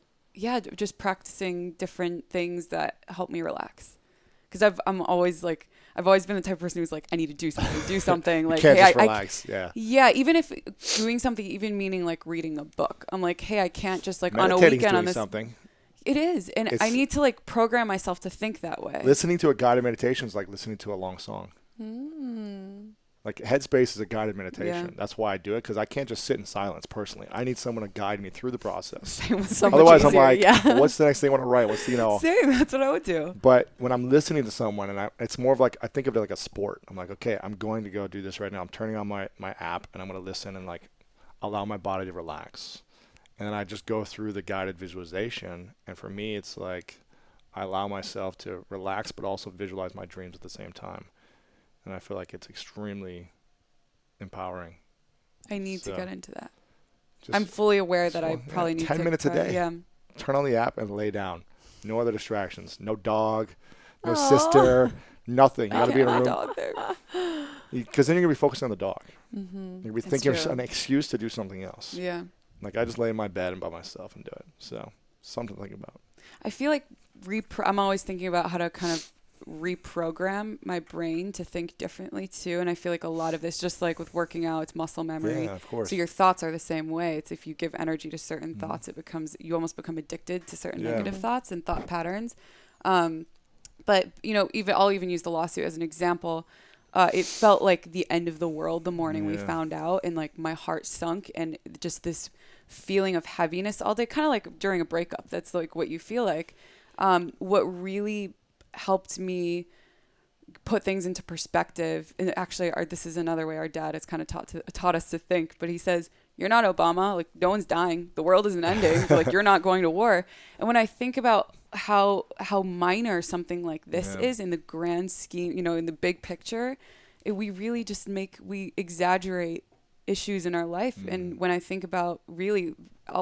just practicing different things that help me relax. Because I've always been the type of person who's like, I need to do something. Like, you can't just relax. Yeah, even if doing something, even meaning like reading a book. I'm like, hey, I can't just like on a weekend on this. Something. It is. And I need to like program myself to think that way. Listening to a guided meditation is like listening to a long song. Like, Headspace is a guided meditation. That's why I do it, because I can't just sit in silence personally. I need someone to guide me through the process. Otherwise, I'm like, what's the next thing I want to write? Same, that's what I would do. But when I'm listening to someone, and it's more of like, I think of it like a sport. I'm like, okay, I'm going to go do this right now. I'm turning on my app, and I'm going to listen and like allow my body to relax. And then I just go through the guided visualization. And for me, it's like I allow myself to relax, but also visualize my dreams at the same time. And I feel like it's extremely empowering. I need to get into that. I'm fully aware that I probably need 10 to. 10 minutes a day. Yeah. Turn on the app and lay down. No other distractions. No dog. No sister. Nothing. You got to be in a room. Dog there. Because then you're going to be focused on the dog. Mm-hmm. You're going to be thinking of an excuse to do something else. Yeah. Like, I just lay in my bed and by myself and do it. So, something to think about. I feel like I'm always thinking about how to kind of reprogram my brain to think differently too, and I feel like a lot of this, just like with working out, it's muscle memory. Yeah, of course. So your thoughts are the same way. It's if you give energy to certain thoughts, you almost become addicted to certain negative thoughts and thought patterns. But I'll even use the lawsuit as an example. It felt like the end of the world the morning we found out, and like my heart sunk, and just this feeling of heaviness all day, kind of like during a breakup. That's like what you feel like. What really helped me put things into perspective. And actually, this is another way our dad has kind of taught us to think. But he says, "You're not Obama. Like, no one's dying. The world isn't ending. Like, you're not going to war." And when I think about how minor something like this is in the grand scheme, you know, in the big picture, we really just we exaggerate issues in our life. And when I think about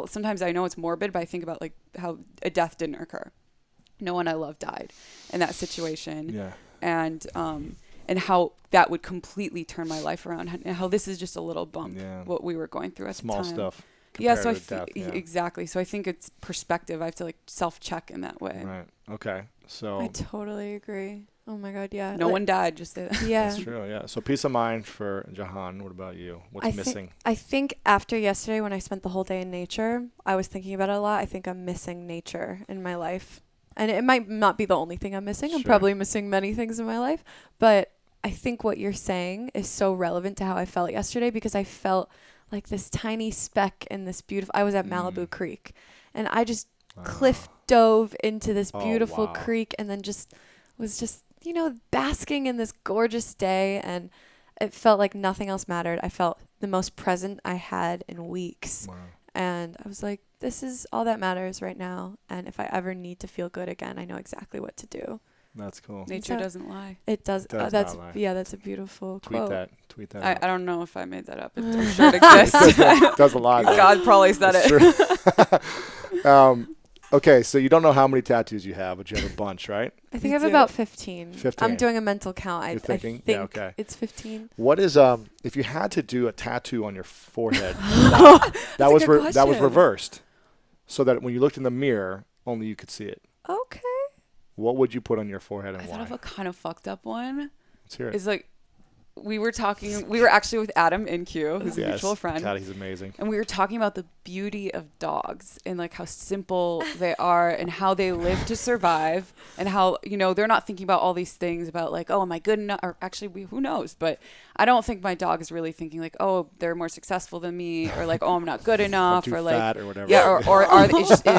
sometimes I know it's morbid, but I think about like how a death didn't occur. No one I love died in that situation. Yeah. And how that would completely turn my life around, and how this is just a little bump, what we were going through at Small the time. stuff. Yeah, so exactly. So I think it's perspective. I have to like self-check in that way. Right. Okay. So I totally agree. Oh my God, yeah. No one died, just say that. Yeah. That's true, yeah. So peace of mind for Jahan. What about you? What's missing? I think after yesterday when I spent the whole day in nature, I was thinking about it a lot. I think I'm missing nature in my life. And it might not be the only thing I'm missing. I'm probably missing many things in my life. But I think what you're saying is so relevant to how I felt yesterday, because I felt like this tiny speck in this beautiful... I was at Malibu Creek, and I just cliff dove into this beautiful creek, and then was just, you know, basking in this gorgeous day, and it felt like nothing else mattered. I felt the most present I had in weeks. Wow. And I was like, this is all that matters right now. And if I ever need to feel good again, I know exactly what to do. That's cool. Nature doesn't lie. It does. That's not lie. Yeah, that's a beautiful quote. Tweet that. I don't know if I made that up. I'm sure it exists. It does a lot. God probably said it. Okay, so you don't know how many tattoos you have, but you have a bunch, right? I think I have about 15. 15. I'm doing a mental count. You're thinking? I think it's 15. What is if you had to do a tattoo on your forehead, that was reversed, so that when you looked in the mirror, only you could see it. Okay. What would you put on your forehead, and why? I thought of a kind of fucked up one. Let's hear it. It's like, we were actually with Adam in Q, who's a mutual friend. God, he's amazing. And we were talking about the beauty of dogs and like how simple they are and how they live to survive, and how, you know, they're not thinking about all these things about like, oh, am I good enough? Or actually, who knows? But I don't think my dog is really thinking like, oh, they're more successful than me, or like, oh, I'm not good enough, or like fat or whatever. Yeah, or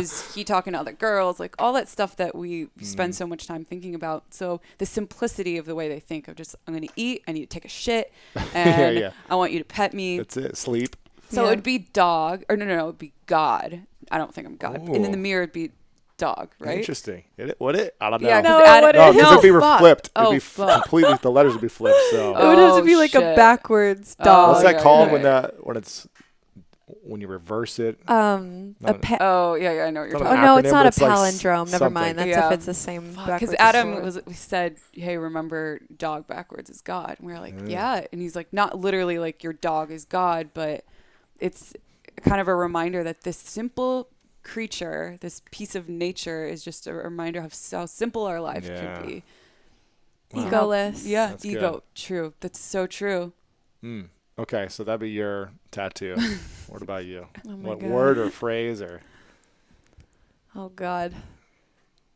is he talking to other girls? Like all that stuff that we spend so much time thinking about. So the simplicity of the way they think of just, I'm going to eat, I need to take a shit, and I want you to pet me. That's it. Sleep. So it would be dog, or no, it would be God. I don't think I'm God. Ooh. And in the mirror, it'd be dog, right? Interesting. Would it? I don't know. Yeah, because it'd be flipped. It'd be completely, the letters would be flipped. So it would have to be like a backwards dog. What's that called when you reverse it? I know what you're talking about. No, it's not a palindrome. Never mind. That's if it's the same backwards. Because Adam said, hey, remember dog backwards is God. And we were like, yeah. And he's like, not literally like your dog is God, but it's kind of a reminder that this simple creature, this piece of nature, is just a reminder of how simple our life can be. Wow. Egoless. Yeah, that's ego. Good. True. That's so true. Okay, so that'd be your tattoo. What about you? What God. word or phrase or? Oh God,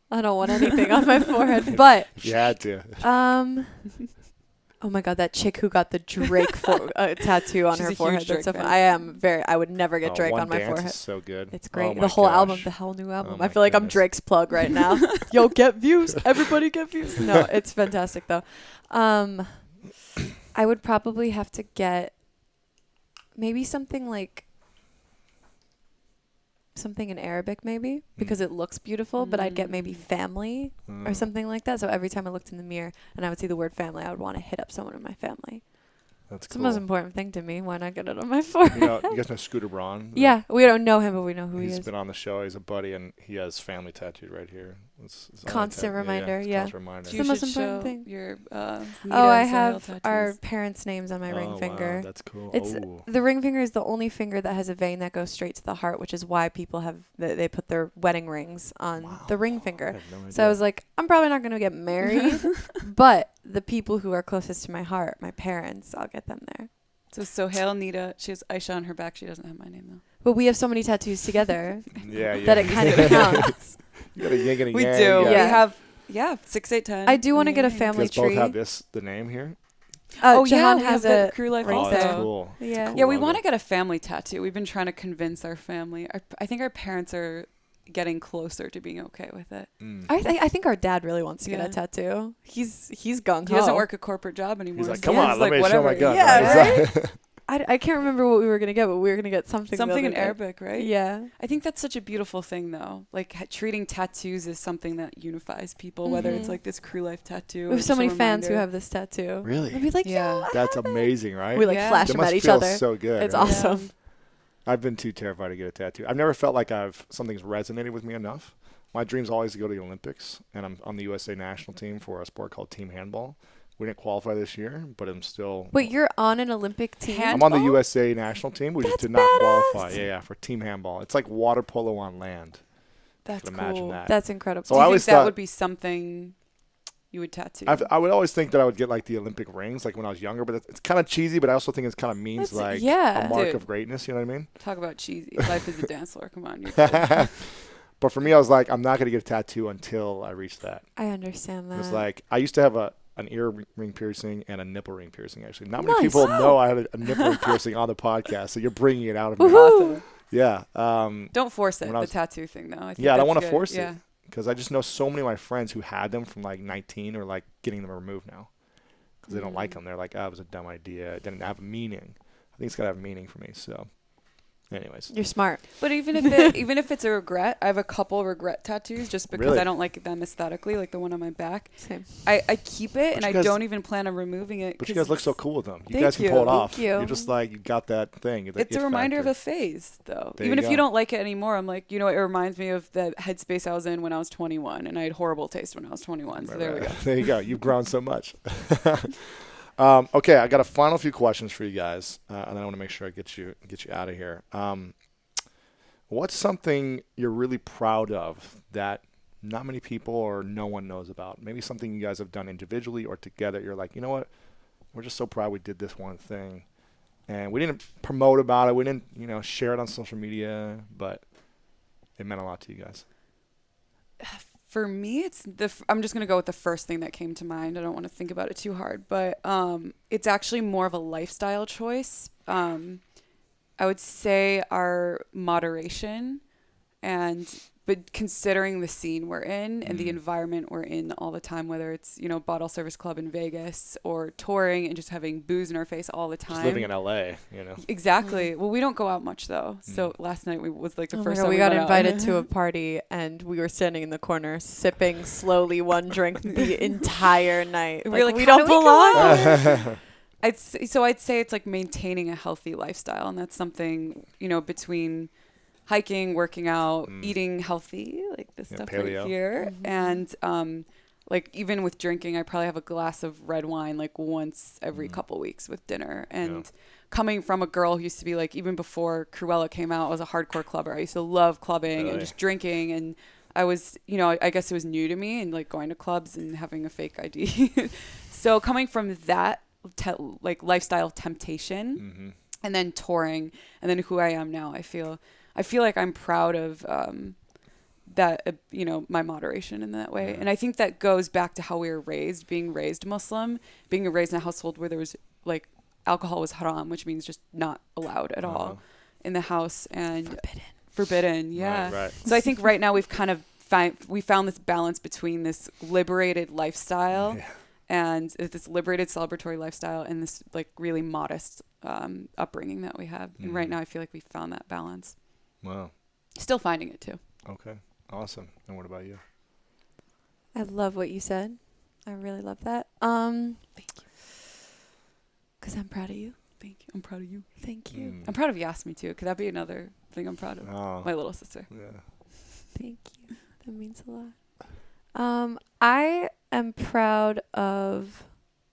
I don't want anything on my forehead. But if you had to. Oh my God, that chick who got the Drake tattoo on her forehead. That's so fun. I would never get Drake on my forehead. Is so good. It's great. The whole album, the whole new album. I feel like I'm Drake's plug right now. Yo, get views. Everybody get views. No, it's fantastic though. I would probably have to get maybe something in Arabic maybe, because it looks beautiful, but I'd get maybe family or something like that. So every time I looked in the mirror and I would see the word family, I would want to hit up someone in my family. That's cool. It's the most important thing to me. Why not get it on my forehead? You guys know Scooter Braun? Yeah, we don't know him, but we know who he is. He's been on the show. He's a buddy, and he has family tattooed right here. It's constant reminder. Yeah. Constant reminder. It's the most important thing. Your I have our parents' names on my ring finger. Wow, that's cool. The ring finger is the only finger that has a vein that goes straight to the heart, which is why people they put their wedding rings on the ring finger. I have no idea. So I was like, I'm probably not going to get married, but the people who are closest to my heart, my parents, I'll get them there. So Hail Nita, she has Aisha on her back. She doesn't have my name though. But we have so many tattoos together that it kind of counts. You got a yin and a we yang. do. Yeah. We have 6, 8, 10. I do want to get a family tree. You guys both have the name here? Jahan has a crew life. Oh, that's cool. Yeah. Cool yeah, we want to get a family tattoo. We've been trying to convince our family. I think our parents are getting closer to being okay with it. I think our dad really wants to get a tattoo. He's gung ho. He doesn't work a corporate job anymore. He's like, come on, let me show my gun. Yeah, right? I can't remember what we were going to get, but we were going to get something in Arabic, right? Yeah. I think that's such a beautiful thing, though. Like, treating tattoos as something that unifies people, whether it's like this crew life tattoo. We have so many fans who have this tattoo. Really? They'll be like, yeah. That's amazing, right? We flash them at each other. So good. It's awesome. I've been too terrified to get a tattoo. I've never felt like something's resonated with me enough. My dream's always to go to the Olympics, and I'm on the USA national team for a sport called team handball. We didn't qualify this year, but I'm still... Wait, you're on an Olympic team? I'm on the USA national team. We just did not qualify. Yeah, for team handball. It's like water polo on land. That's cool. Imagine that. That's incredible. So do you think that would be something you would tattoo? I would always think that I would get like the Olympic rings, like when I was younger, but it's kind of cheesy, but I also think it kind of means a mark of greatness. You know what I mean? Talk about cheesy. Life is a dance floor. Come on. You're good. But for me, I was like, I'm not going to get a tattoo until I reach that. I understand that. It was like, I used to have an ear ring piercing and a nipple ring piercing, actually. Not many people know I had a nipple ring piercing on the podcast, so you're bringing it out of me. Awesome. Yeah. Don't force it, the tattoo thing, though. I don't want to force it. Because I just know so many of my friends who had them from like 19 or like getting them removed now. Because they don't like them. They're like, it was a dumb idea. It didn't have a meaning. I think it's got to have meaning for me, so... Anyways, you're smart. But even if it's a regret, I have a couple regret tattoos just because I don't like them aesthetically, like the one on my back. Same. I keep it and I don't even plan on removing it. But you guys look so cool with them. You guys can pull it off. You're just like, you got that thing. It's a reminder of a phase, though. Even if you don't like it anymore, I'm like, it reminds me of the headspace I was in when I was 21, and I had horrible taste when I was 21. So there we go. There you go. You've grown so much. Okay, I got a final few questions for you guys, and I want to make sure I get you out of here. What's something you're really proud of that not many people or no one knows about? Maybe something you guys have done individually or together. You're like, you know what? We're just so proud we did this one thing, and we didn't promote about it. We didn't, share it on social media, but it meant a lot to you guys. For me, I'm just going to go with the first thing that came to mind. I don't want to think about it too hard, but it's actually more of a lifestyle choice. I would say our moderation, but considering the scene we're in and the environment we're in all the time, whether it's, Bottle Service Club in Vegas or touring and just having booze in our face all the time. Just living in LA, Exactly. Well, we don't go out much though. So last night was like the first time we got invited to a party and we were standing in the corner sipping slowly one drink the entire night. We're like, we don't belong. I'd say it's like maintaining a healthy lifestyle, and that's something, between hiking, working out, eating healthy, like this stuff paleo. Right here, and like even with drinking, I probably have a glass of red wine like once every couple weeks with dinner. And coming from a girl who used to be like, even before Krewella came out, I was a hardcore clubber. I used to love clubbing and just drinking, and I was, I guess it was new to me, and like going to clubs and having a fake ID. So coming from that like lifestyle temptation and then touring and then who I am now, I feel like I'm proud of that, my moderation in that way. And I think that goes back to how we were raised, being raised Muslim, being raised in a household where there was like alcohol was haram, which means just not allowed at all in the house, and forbidden. Yeah. Right. So I think right now we've kind of found this balance between this liberated lifestyle and this liberated celebratory lifestyle and this like really modest upbringing that we have. And right now I feel like we found that balance. Wow. Still finding it too. Okay. Awesome. And what about you? I love what you said. I really love that. Thank you. Because I'm proud of you. Thank you. I'm proud of you. Thank you. I'm proud of Yasmi too. Could that be another thing I'm proud of? Oh. My little sister. Yeah. Thank you. That means a lot. I am proud of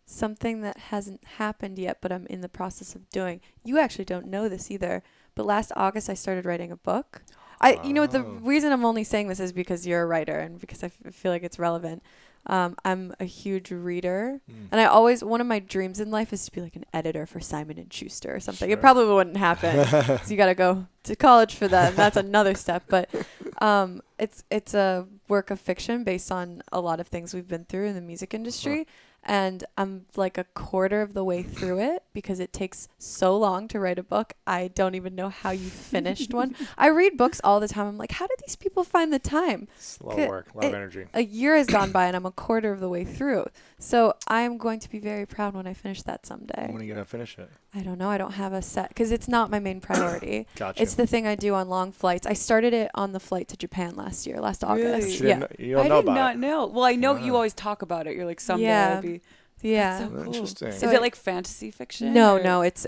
something that hasn't happened yet, but I'm in the process of doing. You actually don't know this either, but last August I started writing a book. The reason I'm only saying this is because you're a writer and because I feel like it's relevant. I'm a huge reader, and one of my dreams in life is to be like an editor for Simon & Schuster or something. Sure. It probably wouldn't happen. So you got to go to college for that, and that's another step. But it's a work of fiction based on a lot of things we've been through in the music industry, and I'm like a quarter of the way through it. because it takes so long to write a book. I don't even know how you finished one. I read books all the time. I'm like, how do these people find the time? It's a lot of work, a lot of energy. A year has gone by and I'm a quarter of the way through. So I'm going to be very proud when I finish that someday. When are you going to finish it? I don't know. I don't have a set because it's not my main priority. Gotcha. It's the thing I do on long flights. I started it on the flight to Japan last August. Really? Yeah. You don't know about it. I did not know. Well, I know you always talk about it. You're like, someday I'll be. Yeah. That's so cool. Interesting. So is it like fantasy fiction? No. It's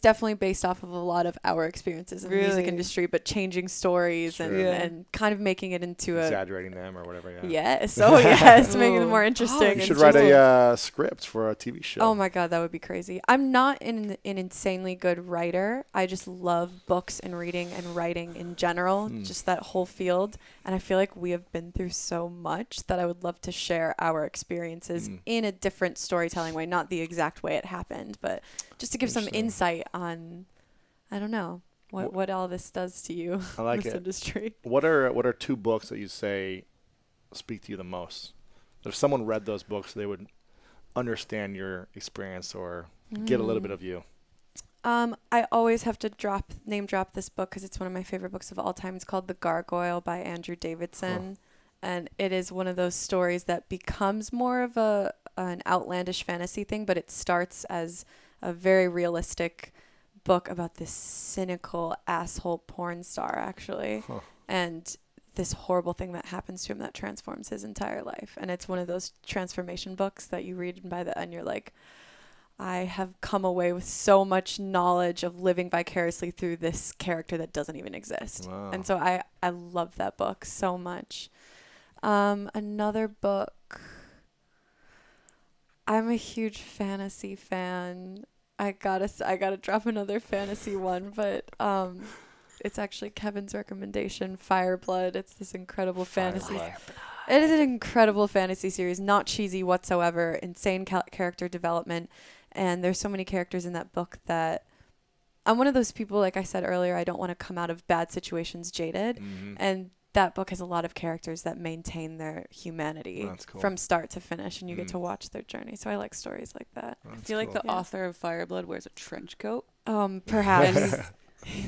definitely based off of a lot of our experiences in the music industry, but changing stories and kind of making it into exaggerating them or whatever. Yeah. Yes. Oh yes, making them more interesting. You should write a script for a TV show. Oh my God, that would be crazy. I'm not an insanely good writer. I just love books and reading and writing in general, just that whole field. And I feel like we have been through so much that I would love to share our experiences in a different storytelling way, not the exact way it happened, but just to give some insight on, I don't know, what all this does to you. I like this it. industry. What are 2 books that you say speak to you the most? If someone read those books, they would understand your experience or get a little bit of you. I always have to name drop this book because it's one of my favorite books of all time. It's called The Gargoyle by Andrew Davidson. And it is one of those stories that becomes more of an outlandish fantasy thing, but it starts as a very realistic book about this cynical asshole porn star, actually. And this horrible thing that happens to him that transforms his entire life. And it's one of those transformation books that you read and by the end you're like, I have come away with so much knowledge of living vicariously through this character that doesn't even exist. Wow. And so I love that book so much. Another book, I'm a huge fantasy fan. I gotta drop another fantasy one, but it's actually Kevin's recommendation, Fireblood. It's this incredible fantasy. It is an incredible fantasy series, not cheesy whatsoever, insane character development, and there's so many characters in that book that I'm one of those people, like I said earlier, I don't want to come out of bad situations jaded, and that book has a lot of characters that maintain their humanity from start to finish, and you get to watch their journey. So I like stories like that. I feel like the author of Fireblood wears a trench coat. Perhaps.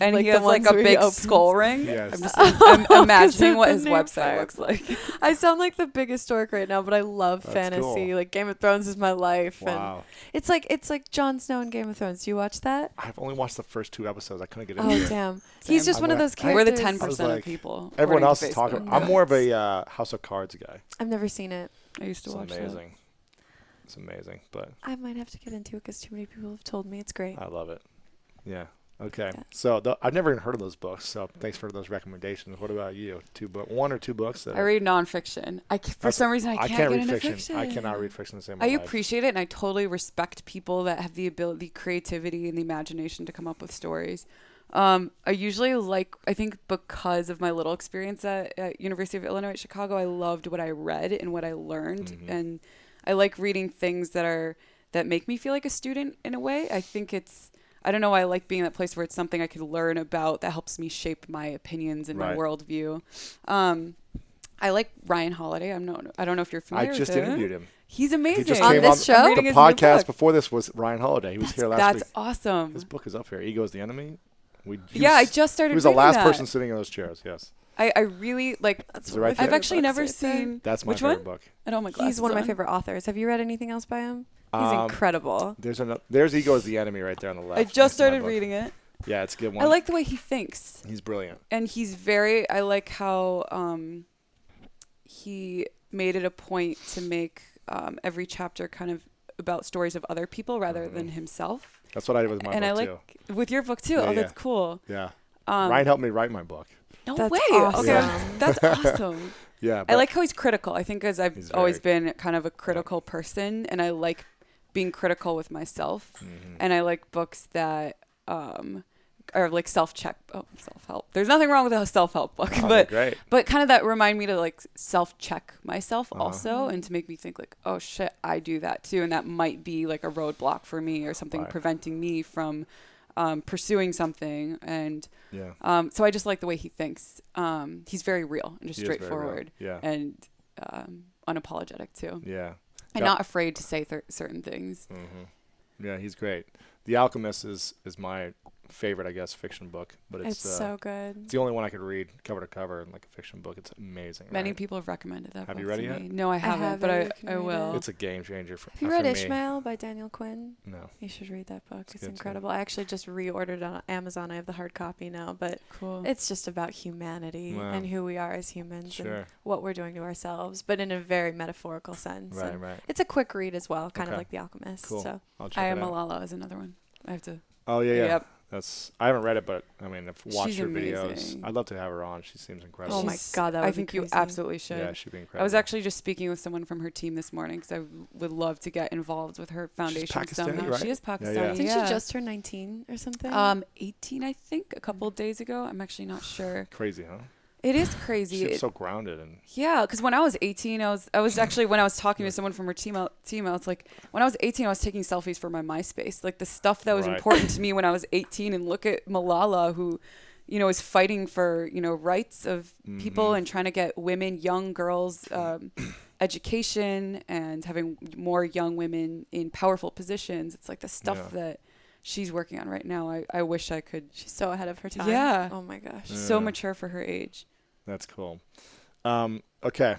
And he has like a big skull ring. Yes. I'm just imagining what his website looks like. I sound like the biggest dork right now, but I love fantasy. Cool. Like Game of Thrones is my life. Wow. And it's like Jon Snow in Game of Thrones. Do you watch that? I've only watched the first 2 episodes. I couldn't get into it. Oh damn. He's just one of those characters. We're the 10% of people. Everyone else is talking. I'm more of a House of Cards guy. I've never seen it. I used to watch it. It's amazing, but I might have to get into it because too many people have told me it's great. I love it. Yeah. Okay. Yeah. So I've never even heard of those books. So thanks for those recommendations. What about you? 1 or 2 books? I read nonfiction. For some reason, I can't read get into fiction. I cannot read fiction the same way. I appreciate it, and I totally respect people that have the ability, creativity, and the imagination to come up with stories. I usually I think because of my little experience at University of Illinois at Chicago, I loved what I read and what I learned. And I like reading things that make me feel like a student in a way. I think I don't know. I like being in that place where it's something I could learn about that helps me shape my opinions and my worldview. I like Ryan Holiday. I don't know if you're familiar with him. I just interviewed him. He's amazing. He just on this show? The podcast before this was Ryan Holiday. He was here last week. That's awesome. His book is up here. Ego is the Enemy. I just started reading that. He was the last person sitting in those chairs, yes. I really like. I've actually never seen. That's my favorite book. And oh my God, he's one of my favorite authors. Have you read anything else by him? He's incredible. There's Ego is the Enemy right there on the left. I just started reading it. Yeah, it's a good one. I like the way he thinks. He's brilliant. And I like how he made it a point to make every chapter kind of about stories of other people rather than himself. That's what I did with my book, and I like too. With your book, too. Yeah, that's cool. Yeah. Ryan helped me write my book. No that's way. Awesome. Okay. That's awesome. Yeah. I like how he's critical. I think because I've always been kind of a critical person, and I like being critical with myself. And I like books that are like self-help. There's nothing wrong with a self-help book, but kind of that remind me to like self-check myself also, and to make me think like, oh shit, I do that too, and that might be like a roadblock for me or something preventing me from pursuing something. And so I just like the way he thinks. He's very real and just straightforward. Yeah. And unapologetic too. Yeah. and not afraid to say certain things. Mm-hmm. Yeah, he's great. The Alchemist is my favorite, I guess, fiction book, but it's so good. It's the only one I could read cover to cover, like a fiction book. It's amazing. Many people have recommended that. Have you read it yet? No, I haven't, but I will. It's a game changer for me. Have you read Ishmael by Daniel Quinn? No. You should read that book. It's incredible. I actually just reordered it on Amazon. I have the hard copy now, but it's just about humanity and who we are as humans and what we're doing to ourselves, but in a very metaphorical sense. Right. It's a quick read as well, kind of like The Alchemist. Cool. So I'll check I Am Malala is another one. I have to. Oh yeah. Yep. I haven't read it, but I mean, I've watched She's her amazing. videos. I'd love to have her on. She seems incredible. Oh my God, that would I be think crazy. you absolutely should. Yeah, she'd be incredible. I was actually just speaking with someone from her team this morning because I would love to get involved with her foundation somehow. Right? She is Pakistani. Yeah. Didn't she just turn 19 or something? 18, I think, a couple of days ago. I'm actually not sure. Crazy, huh? It is crazy. She's so grounded and. Yeah, because when I was 18, I was actually when I was talking to someone from her team, I was like, when I was 18, I was taking selfies for my MySpace, like the stuff that was important to me when I was 18. And look at Malala, who, is fighting for rights of people and trying to get women, young girls, education and having more young women in powerful positions. It's like the stuff that she's working on right now. I wish I could. She's so ahead of her time. Yeah. Oh my gosh. She's so mature for her age. That's cool. Okay.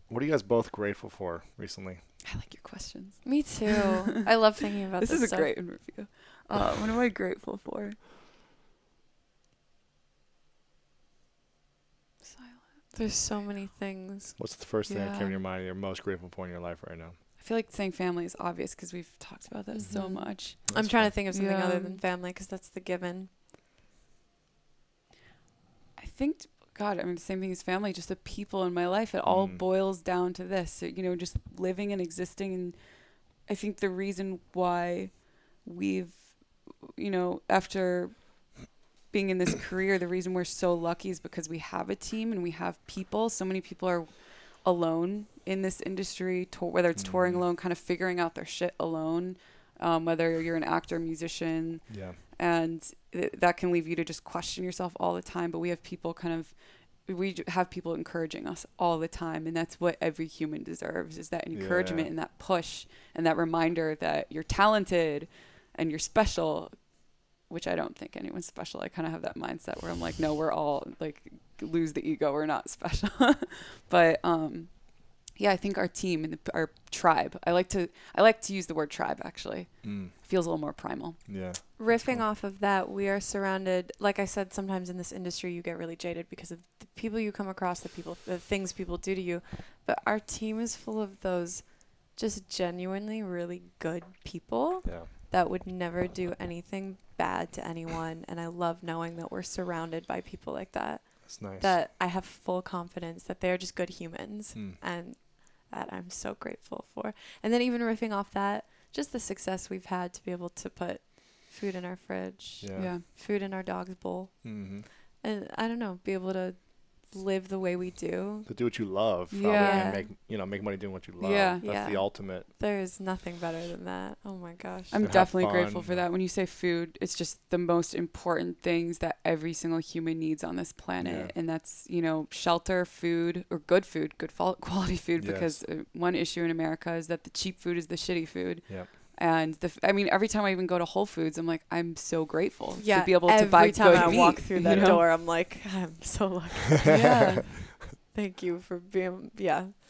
What are you guys both grateful for recently? I like your questions. Me too. I love thinking about this. This is stuff. a great interview. What am I grateful for? Silent. There's so many things. What's the first thing that came to your mind you're most grateful for in your life right now? I feel like saying family is obvious because we've talked about that so much. I'm trying to think of something other than family because that's the given. I think, God, I mean, the same thing as family, just the people in my life. It all boils down to this, just living and existing. And I think the reason why we've, after being in this career, the reason we're so lucky is because we have a team and we have people. So many people are alone in this industry, whether it's touring alone, kind of figuring out their shit alone, whether you're an actor, musician. Yeah. And that can leave you to just question yourself all the time. But we have people we have people encouraging us all the time. And that's what every human deserves, is that encouragement and that push and that reminder that you're talented and you're special, which I don't think anyone's special. I kind of have that mindset where I'm like, no, we're all like, lose the ego. We're not special. But, I think our team and our tribe. I like to use the word tribe. Actually, feels a little more primal. Yeah. Riffing off of that, we are surrounded. Like I said, sometimes in this industry, you get really jaded because of the people you come across, the things people do to you. But our team is full of those just genuinely really good people that would never do anything bad to anyone. And I love knowing that we're surrounded by people like that. That's nice. That I have full confidence that they're just good humans. And that I'm so grateful for. And then even riffing off that, just the success we've had to be able to put food in our fridge, food in our dog's bowl, and I don't know, be able to live the way we do. To do what you love, and make money doing what you love. That's the ultimate. There's nothing better than that. Oh my gosh. I'm definitely grateful for that. When you say food, it's just the most important things that every single human needs on this planet. And that's, shelter, food, or good quality food, because one issue in America is that the cheap food is the shitty food. Yeah. And every time I even go to Whole Foods, I'm like, I'm so grateful to be able to buy good meat. Every time I walk through that door, I'm like, I'm so lucky. Thank you for being,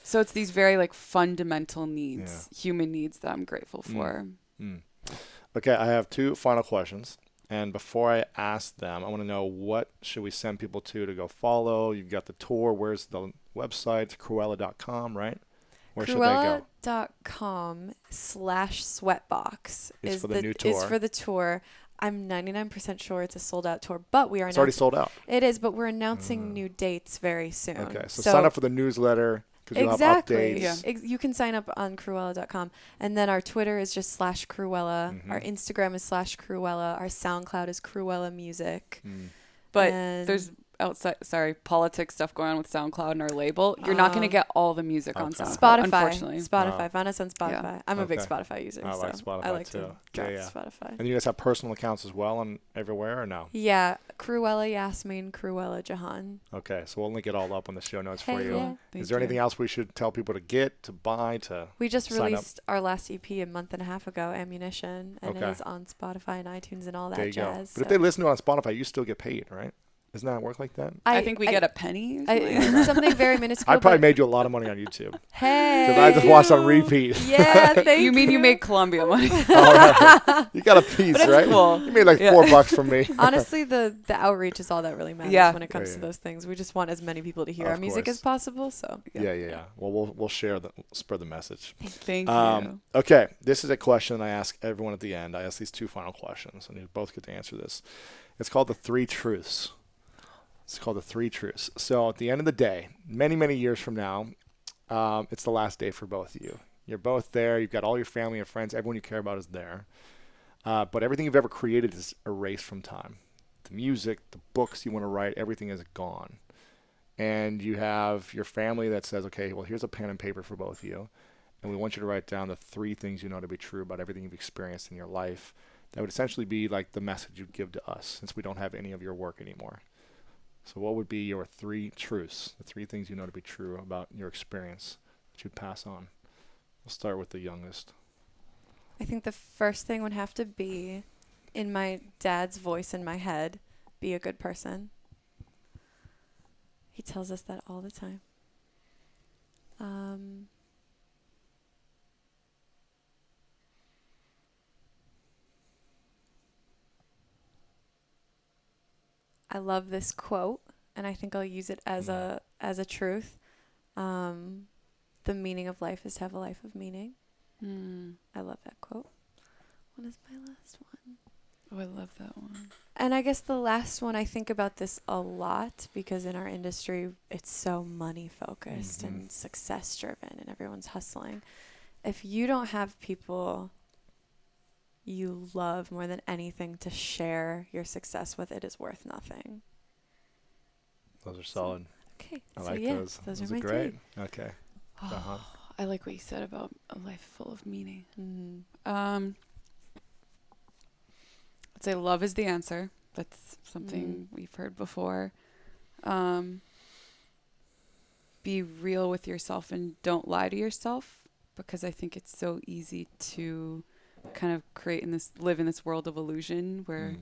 So it's these very like fundamental needs, human needs, that I'm grateful for. Okay, I have two final questions. And before I ask them, I want to know, what should we send people to go follow? You've got the tour. Where's the website? It's Krewella.com, right? Where should they go? Krewella.com/sweatbox is for the new tour. Is for the tour. I'm 99% sure it's a sold out tour, but we are. It's already sold out. It is, but we're announcing new dates very soon. Okay, so sign up for the newsletter because you'll have updates. You can sign up on Krewella.com, and then our Twitter is just /Krewella. Our Instagram is /Krewella. Our SoundCloud is Krewella Music. But there's politics stuff going on with SoundCloud and our label, you're not going to get all the music on SoundCloud. Spotify, unfortunately. Spotify. Find us on Spotify. I'm a big Spotify user. I like Spotify I like too. to drop Spotify. And you guys have personal accounts as well on everywhere, or no? Yeah, Krewella Yasmin, Krewella Jahan. Okay, so we'll link it all up on the show notes for you. Yeah. Is there anything else we should tell people to get, to buy, to We just released our last EP a month and a half ago, Ammunition, and it is on Spotify and iTunes and all that jazz. But if they listen to it on Spotify, you still get paid, right? Doesn't that work like that? I think we get a penny. Something very minuscule. I probably made you a lot of money on YouTube. Hey. Because I just watched on repeat. Yeah, thank you. You mean you made Columbia money? You got a piece, but right? Cool. You made like $4 from me. Honestly, the outreach is all that really matters when it comes to those things. We just want as many people to hear our music as possible. So yeah. Well, we'll spread the message. Thank you. Okay, this is a question I ask everyone at the end. I ask these two final questions, and you both get to answer this. It's called the 3 truths. It's called the 3 truths. So at the end of the day, many, many years from now, it's the last day for both of you. You're both there. You've got all your family and friends. Everyone you care about is there. But everything you've ever created is erased from time. The music, the books you want to write, everything is gone. And you have your family that says, okay, well, here's a pen and paper for both of you. And we want you to write down the 3 things you know to be true about everything you've experienced in your life. That would essentially be like the message you'd give to us, since we don't have any of your work anymore. So what would be your 3 truths, the 3 things you know to be true about your experience that you'd pass on? We'll start with the youngest. I think the first thing would have to be, in my dad's voice in my head, be a good person. He tells us that all the time. I love this quote, and I think I'll use it as a truth. The meaning of life is to have a life of meaning. I love that quote. What is my last one? Oh, I love that one. And I guess the last one, I think about this a lot because in our industry, it's so money focused and success driven and everyone's hustling. If you don't have people you love more than anything to share your success with, it is worth nothing. Those are solid. Okay. I like those. Those are my great. 3. Okay. I like what you said about a life full of meaning. I'd say love is the answer. That's something we've heard before. Be real with yourself and don't lie to yourself, because I think it's so easy to kind of live in this world of illusion where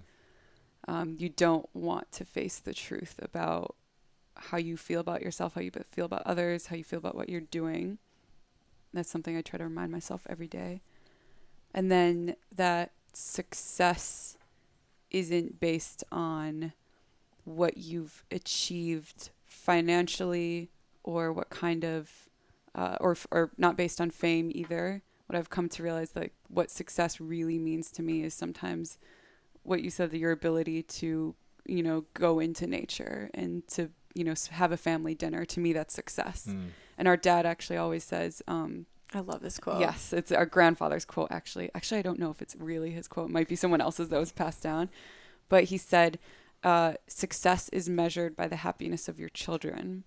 you don't want to face the truth about how you feel about yourself, how you feel about others, how you feel about what you're doing. That's something I try to remind myself every day. And then that success isn't based on what you've achieved financially or what kind of, or not based on fame either. What I've come to realize, like, what success really means to me is sometimes what you said, your ability to, go into nature and to, have a family dinner. To me, that's success. And our dad actually always says, I love this quote. Yes, it's our grandfather's quote, actually. Actually, I don't know if it's really his quote. It might be someone else's that was passed down. But he said, success is measured by the happiness of your children.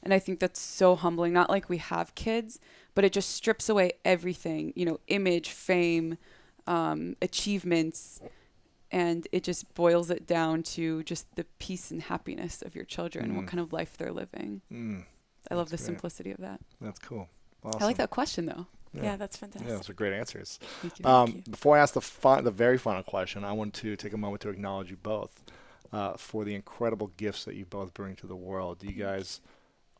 And I think that's so humbling. Not like we have kids, but it just strips away everything, image, fame, achievements, and it just boils it down to just the peace and happiness of your children, what kind of life they're living. I love the simplicity of that. That's cool. Awesome. I like that question, though. Yeah, that's fantastic. Yeah, those are great answers. Thank you. Thank you. Before I ask the very final question, I want to take a moment to acknowledge you both for the incredible gifts that you both bring to the world. You guys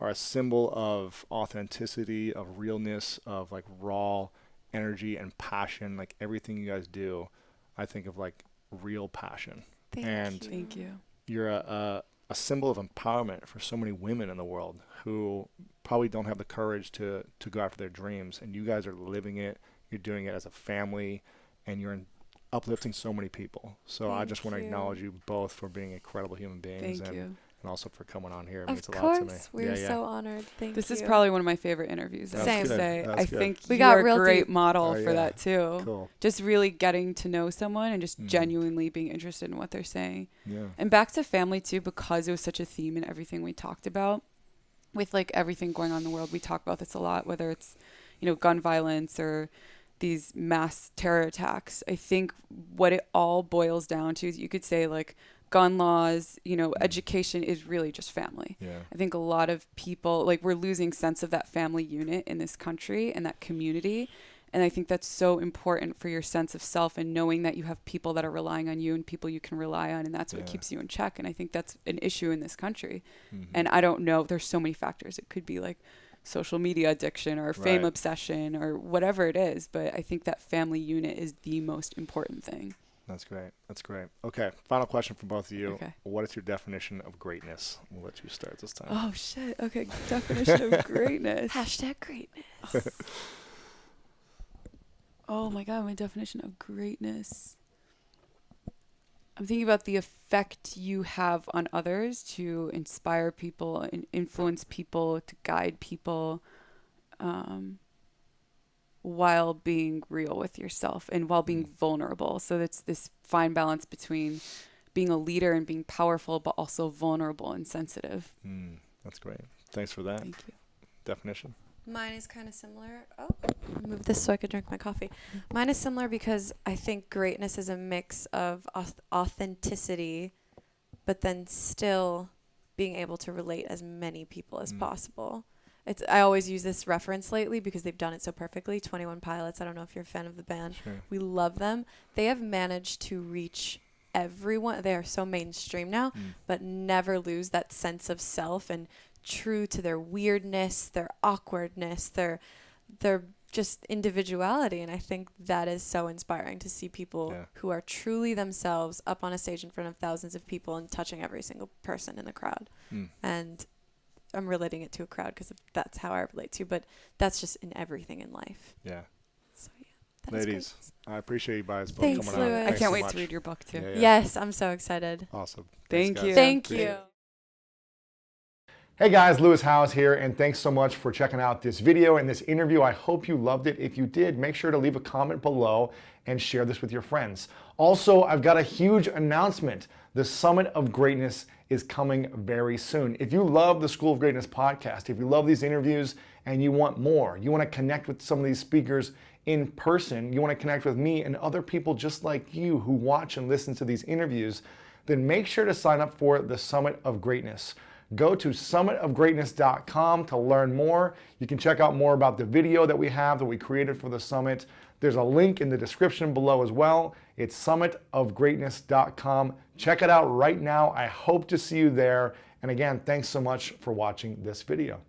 are a symbol of authenticity, of realness, of like raw energy and passion. Like everything you guys do, I think of like real passion. Thank you. You're a symbol of empowerment for so many women in the world who probably don't have the courage to go after their dreams. And you guys are living it. You're doing it as a family, and you're uplifting so many people. So I just want to acknowledge you both for being incredible human beings and and also for coming on here. It means a lot to me. We're so honored. Thank you. This is probably one of my favorite interviews. Same. I think you are a great model for that too. Cool. Just really getting to know someone and just genuinely being interested in what they're saying. Yeah. And back to family too, because it was such a theme in everything we talked about. With like everything going on in the world, we talk about this a lot, whether it's, gun violence or these mass terror attacks. I think what it all boils down to is, you could say, like, gun laws, education is really just family. Yeah. I think a lot of people, like, we're losing sense of that family unit in this country and that community. And I think that's so important for your sense of self and knowing that you have people that are relying on you and people you can rely on. And that's what keeps you in check. And I think that's an issue in this country. And I don't know, there's so many factors. It could be like social media addiction or fame obsession or whatever it is. But I think that family unit is the most important thing. That's great. Okay. Final question for both of you. Okay. What is your definition of greatness? We'll let you start this time. Oh, shit. Okay. Definition of greatness. #greatness. Oh my God, my definition of greatness. I'm thinking about the effect you have on others to inspire people and influence people, to guide people, while being real with yourself and while being vulnerable. So it's this fine balance between being a leader and being powerful, but also vulnerable and sensitive. That's great. Thanks for that. Thank you. Definition? Mine is kind of similar. Oh, I'll move this so I could drink my coffee. Mine is similar because I think greatness is a mix of authenticity, but then still being able to relate as many people as possible. I always use this reference lately because they've done it so perfectly. 21 Pilots. I don't know if you're a fan of the band. Sure. We love them. They have managed to reach everyone. They are so mainstream now, but never lose that sense of self and true to their weirdness, their awkwardness, their just individuality. And I think that is so inspiring to see people who are truly themselves up on a stage in front of thousands of people and touching every single person in the crowd. And I'm relating it to a crowd because that's how I relate to, but that's just in everything in life. Yeah. So yeah. Ladies, I appreciate you guys both Thanks, coming on. Louis. I can't wait to read your book too. Yes, I'm so excited. Awesome. Thank you. Thank you. Hey guys, Louis Howes here, and thanks so much for checking out this video and this interview. I hope you loved it. If you did, make sure to leave a comment below and share this with your friends. Also, I've got a huge announcement. The Summit of Greatness is coming very soon. If you love the School of Greatness podcast, if you love these interviews and you want more, you want to connect with some of these speakers in person, you want to connect with me and other people just like you who watch and listen to these interviews, then make sure to sign up for the Summit of Greatness. Go to summitofgreatness.com to learn more. You can check out more about the video that we created for the summit. There's a link in the description below as well. It's summitofgreatness.com. Check it out right now. I hope to see you there. And again, thanks so much for watching this video.